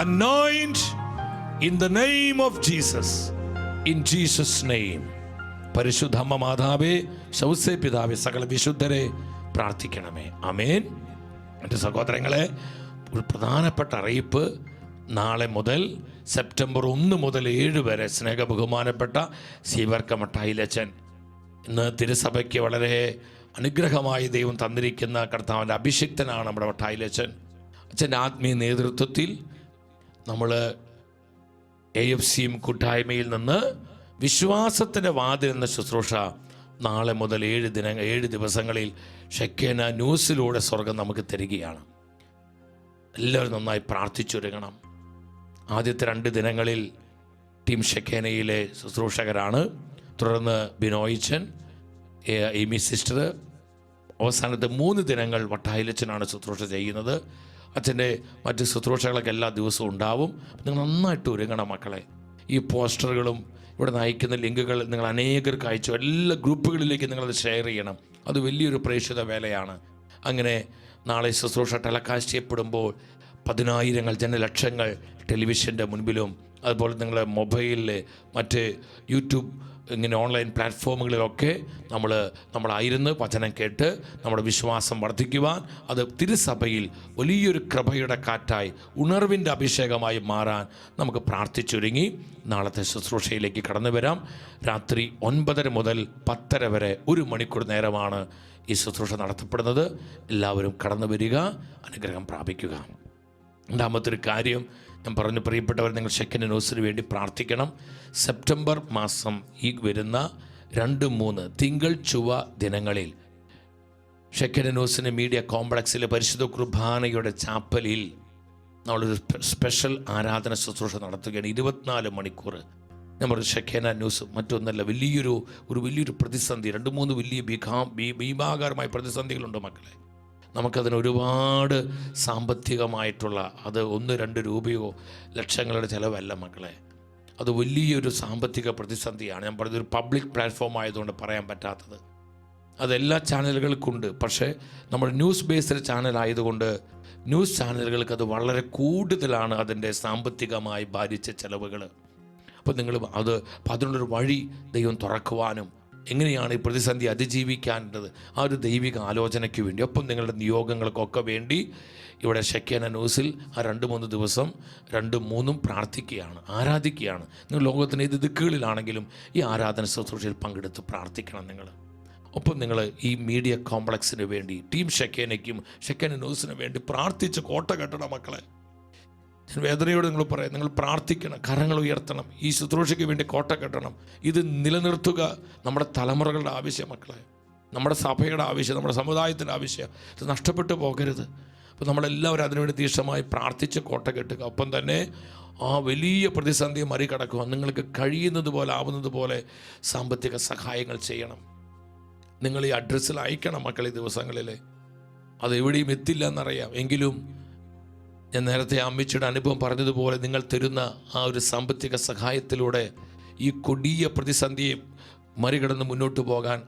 anoint in the name of Jesus, in Jesus name. പരിശുദ്ധ അമ്മ മാതാവേ, ശൗസേ പിതാവേ, സകല വിശുദ്ധരെ പ്രാർത്ഥിക്കണമേ. ആമേൻ. എൻ്റെ സഹോദരങ്ങളെ, ഒരു പ്രധാനപ്പെട്ട അറിയിപ്പ്. നാളെ മുതൽ സെപ്റ്റംബർ 1 മുതൽ 7 വരെ സ്നേഹ ബഹുമാനപ്പെട്ട സീവർക്ക മട്ടായിലച്ചൻ, ഇന്ന് തിരുസഭയ്ക്ക് വളരെ അനുഗ്രഹമായി ദൈവം തന്നിരിക്കുന്ന കർത്താവിൻ്റെ അഭിഷിക്തനാണ് നമ്മുടെ മട്ടായിലച്ചൻ. അച്ഛൻ്റെ ആത്മീയ നേതൃത്വത്തിൽ നമ്മൾ AFCM കൂട്ടായ്മയിൽ നിന്ന് വിശ്വാസത്തിൻ്റെ വാതിൽ എന്ന ശുശ്രൂഷ നാളെ മുതൽ 7 ദിവസങ്ങളിൽ ഷെക്കേന ന്യൂസിലൂടെ സ്വർഗം നമുക്ക് തരികയാണ്. എല്ലാവരും നന്നായി പ്രാർത്ഥിച്ചൊരുങ്ങണം. ആദ്യത്തെ 2 ദിനങ്ങളിൽ ടീം ഷെക്കേനയിലെ ശുശ്രൂഷകരാണ്. തുടർന്ന് ബിനോയിച്ചൻ, എമി സിസ്റ്റർ. അവസാനത്തെ 3 ദിനങ്ങൾ വട്ടായിലച്ചനാണ് ശുശ്രൂഷ ചെയ്യുന്നത്. അച്ഛൻ്റെ മറ്റ് ശുശ്രൂഷകളൊക്കെ എല്ലാ ദിവസവും ഉണ്ടാവും. നിങ്ങൾ നന്നായിട്ട് ഒരുങ്ങണം മക്കളെ. ഈ പോസ്റ്ററുകളും ഇവിടെ നയിക്കുന്ന ലിങ്കുകൾ നിങ്ങൾ അനേകർക്ക് അയച്ചു. എല്ലാ ഗ്രൂപ്പുകളിലേക്ക് നിങ്ങളത് ഷെയർ ചെയ്യണം. അത് വലിയൊരു പ്രേക്ഷിത വേലയാണ്. അങ്ങനെ നാളെ ശുശ്രൂഷ ടെലികാസ്റ്റ് ചെയ്യപ്പെടുമ്പോൾ 10,000 ജനലക്ഷങ്ങൾ ടെലിവിഷൻ്റെ മുൻപിലും അതുപോലെ നിങ്ങളുടെ മൊബൈലിൽ മറ്റ് യൂട്യൂബ് ഇങ്ങനെ ഓൺലൈൻ പ്ലാറ്റ്ഫോമുകളിലൊക്കെ നമ്മളായിരുന്നു വചനം കേട്ട് നമ്മുടെ വിശ്വാസം വർദ്ധിക്കുവാൻ, അത് തിരുസഭയിൽ വലിയൊരു കൃപയുടെ കാറ്റായി ഉണർവിൻ്റെ അഭിഷേകമായി മാറാൻ നമുക്ക് പ്രാർത്ഥിച്ചൊരുങ്ങി നാളത്തെ ശുശ്രൂഷയിലേക്ക് കടന്നു വരാം. രാത്രി 9:30 മുതൽ 10:30 വരെ 1 മണിക്കൂർ നേരമാണ് ഈ ശുശ്രൂഷ നടത്തപ്പെടുന്നത്. എല്ലാവരും കടന്നു വരിക, അനുഗ്രഹം പ്രാപിക്കുക. രണ്ടാമത്തെ ഒരു കാര്യം ഞാൻ പറഞ്ഞു, പ്രിയപ്പെട്ടവർ, നിങ്ങൾ ഷെക്കേന ന്യൂസിന് വേണ്ടി പ്രാർത്ഥിക്കണം. സെപ്റ്റംബർ മാസം ഈ വരുന്ന 2, 3 തിങ്കൾ ചൊവ്വ ദിനങ്ങളിൽ ഷെക്കേന ന്യൂസിന് മീഡിയ കോംപ്ലക്സിലെ പരിശുദ്ധ കുർബാനയുടെ ചാപ്പലിൽ നമ്മളൊരു സ്പെഷ്യൽ ആരാധന ശുശ്രൂഷ നടത്തുകയാണ്. 24 മണിക്കൂർ. നമ്മൾ ഷെക്കേന ന്യൂസ് മറ്റൊന്നല്ല, വലിയൊരു പ്രതിസന്ധി, 2-3 വലിയ ഭീമാകാരമായ പ്രതിസന്ധികളുണ്ട് മക്കളെ. നമുക്കതിന് ഒരുപാട് സാമ്പത്തികമായിട്ടുള്ള, അത് 1-2 രൂപയോ ലക്ഷങ്ങളുടെ ചിലവല്ല മക്കളെ. അത് വലിയൊരു സാമ്പത്തിക പ്രതിസന്ധിയാണ്. ഞാൻ പറഞ്ഞൊരു പബ്ലിക് പ്ലാറ്റ്ഫോം ആയതുകൊണ്ട് പറയാൻ പറ്റാത്തത്. അതെല്ലാ ചാനലുകൾക്കുണ്ട്. പക്ഷേ നമ്മൾ ന്യൂസ് ബേസ്ഡ് ചാനലായതുകൊണ്ട് ന്യൂസ് ചാനലുകൾക്ക് അത് വളരെ കൂടുതലാണ് അതിൻ്റെ സാമ്പത്തികമായി ഭാരിച്ച ചിലവുകൾ. അപ്പോൾ അതിനുള്ളൊരു വഴി ദൈവം തുറക്കുവാനും എങ്ങനെയാണ് ഈ പ്രതിസന്ധി അതിജീവിക്കേണ്ടത്, ആ ഒരു ദൈവിക ആലോചനയ്ക്ക് വേണ്ടി, ഒപ്പം നിങ്ങളുടെ നിയോഗങ്ങൾക്കൊക്കെ വേണ്ടി ഇവിടെ ഷെക്കേന ന്യൂസിൽ ആ 2-3 ദിവസം 2-3 പ്രാർത്ഥിക്കുകയാണ്, ആരാധിക്കുകയാണ്. നിങ്ങൾ ലോകത്തിൻ്റെ ഏത് ദിക്കുകളിലാണെങ്കിലും ഈ ആരാധന ശുശ്രൂഷയിൽ പങ്കെടുത്ത് പ്രാർത്ഥിക്കണം നിങ്ങൾ. ഒപ്പം നിങ്ങൾ ഈ മീഡിയ കോംപ്ലക്സിന് വേണ്ടി, ടീം ഷെക്കേനയ്ക്കും ഷെക്കേന ന്യൂസിന് വേണ്ടി പ്രാർത്ഥിച്ച് കോട്ട കെട്ടണം മക്കളെ. വേദനയോട് നിങ്ങൾ പറയാം, നിങ്ങൾ പ്രാർത്ഥിക്കണം, കരങ്ങൾ ഉയർത്തണം, ഈ ശുശ്രൂഷയ്ക്ക് വേണ്ടി കോട്ട കെട്ടണം. ഇത് നിലനിർത്തുക നമ്മുടെ തലമുറകളുടെ ആവശ്യം മക്കളെ, നമ്മുടെ സഭയുടെ ആവശ്യം, നമ്മുടെ സമുദായത്തിൻ്റെ ആവശ്യം. ഇത് നഷ്ടപ്പെട്ടു പോകരുത്. അപ്പോൾ നമ്മളെല്ലാവരും അതിനുവേണ്ടി തീക്ഷണമായി പ്രാർത്ഥിച്ച് കോട്ട കെട്ടുക. ഒപ്പം തന്നെ ആ വലിയ പ്രതിസന്ധിയെ മറികടക്കുക. നിങ്ങൾക്ക് കഴിയുന്നത് പോലെ, ആവുന്നത് പോലെ സാമ്പത്തിക സഹായങ്ങൾ ചെയ്യണം. നിങ്ങൾ ഈ അഡ്രസ്സിൽ അയക്കണം മക്കൾ. ഈ ദിവസങ്ങളിൽ അത് എവിടെയും എത്തില്ല എന്നറിയാം, എങ്കിലും ഞാൻ നേരത്തെ അമ്മച്ചിയുടെ അനുഭവം പറഞ്ഞതുപോലെ നിങ്ങൾ തരുന്ന ആ ഒരു സാമ്പത്തിക സഹായത്തിലൂടെ ഈ കൊടിയ പ്രതിസന്ധിയെ മറികടന്ന് മുന്നോട്ട് പോകാൻ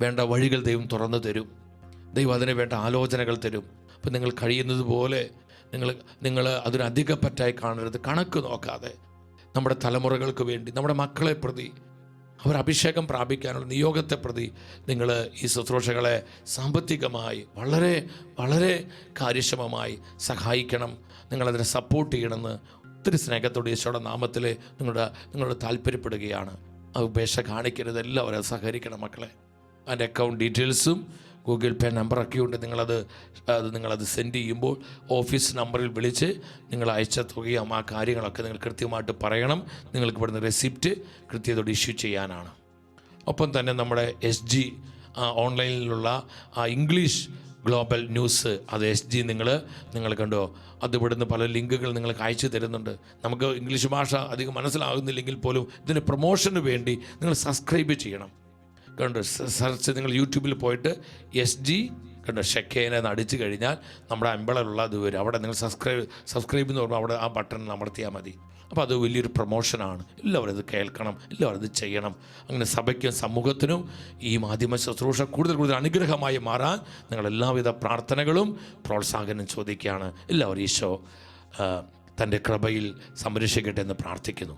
വേണ്ട വഴികൾ ദൈവം തുറന്നു തരും. ദൈവം അതിന് വേണ്ട ആലോചനകൾ തരും. അപ്പം നിങ്ങൾ കഴിയുന്നത് പോലെ നിങ്ങൾ അതിനധിക പറ്റായി കാണരുത്. കണക്ക് നോക്കാതെ നമ്മുടെ തലമുറകൾക്ക് വേണ്ടി, നമ്മുടെ മക്കളെ പ്രതി, അവർ അഭിഷേകം പ്രാപിക്കാനുള്ള നിയോഗത്തെ പ്രതി നിങ്ങൾ ഈ ശുശ്രൂഷകളെ സാമ്പത്തികമായി വളരെ വളരെ കാര്യക്ഷമമായി സഹായിക്കണം. നിങ്ങളതിനെ സപ്പോർട്ട് ചെയ്യണമെന്ന് ഒത്തിരി സ്നേഹത്തോടെ ഈശോയുടെ നാമത്തിൽ നിങ്ങളോട് താല്പര്യപ്പെടുകയാണ്. ഉപേക്ഷ കാണിക്കരുത്, എല്ലാവരും സഹകരിക്കണം മക്കളെ. അതിൻ്റെ അക്കൗണ്ട് ഡീറ്റെയിൽസും ഗൂഗിൾ പേ നമ്പറൊക്കെ ഉണ്ട്. നിങ്ങളത് സെൻഡ് ചെയ്യുമ്പോൾ ഓഫീസ് നമ്പറിൽ വിളിച്ച് നിങ്ങൾ അയച്ച തുകയും ആ കാര്യങ്ങളൊക്കെ നിങ്ങൾ കൃത്യമായിട്ട് പറയണം. നിങ്ങൾക്ക് ഇവിടുന്ന് റെസിപ്റ്റ് കൃത്യതയോടെ ഇഷ്യൂ ചെയ്യാനാണ്. ഒപ്പം തന്നെ നമ്മുടെ SG ഓൺലൈനിലുള്ള ആ ഇംഗ്ലീഷ് ഗ്ലോബൽ ന്യൂസ്, അത് SG നിങ്ങൾ കണ്ടോ, അത് ഇവിടുന്ന് പല ലിങ്കുകൾ നിങ്ങൾക്ക് അയച്ചു തരുന്നുണ്ട്. നമുക്ക് ഇംഗ്ലീഷ് ഭാഷ അധികം മനസ്സിലാകുന്നില്ലെങ്കിൽ പോലും ഇതിന് പ്രൊമോഷന് വേണ്ടി നിങ്ങൾ സബ്സ്ക്രൈബ് ചെയ്യണം. കണ്ടോ, സെർച്ച് നിങ്ങൾ യൂട്യൂബിൽ പോയിട്ട് SG കണ്ടോ ഷെക്കേന എന്ന് അടിച്ചു കഴിഞ്ഞാൽ നമ്മുടെ അമ്പളലുള്ള അത് വരും. അവിടെ നിങ്ങൾ സബ്സ്ക്രൈബ് എന്ന് പറയുമ്പോൾ അവിടെ ആ ബട്ടൺ അമർത്തിയാൽ മതി. അപ്പോൾ അത് വലിയൊരു പ്രൊമോഷനാണ്. എല്ലാവരും ഇത് കേൾക്കണം, എല്ലാവരും ഇത് ചെയ്യണം. അങ്ങനെ സഭയ്ക്കും സമൂഹത്തിനും ഈ മാധ്യമ ശുശ്രൂഷ കൂടുതൽ കൂടുതൽ അനുഗ്രഹമായി മാറാൻ നിങ്ങൾ എല്ലാവിധ പ്രാർത്ഥനകളും പ്രോത്സാഹനം ചോദിക്കുകയാണ്. എല്ലാവരും ഈശോ തൻ്റെ കൃപയിൽ സംരക്ഷിക്കട്ടെ എന്ന് പ്രാർത്ഥിക്കുന്നു.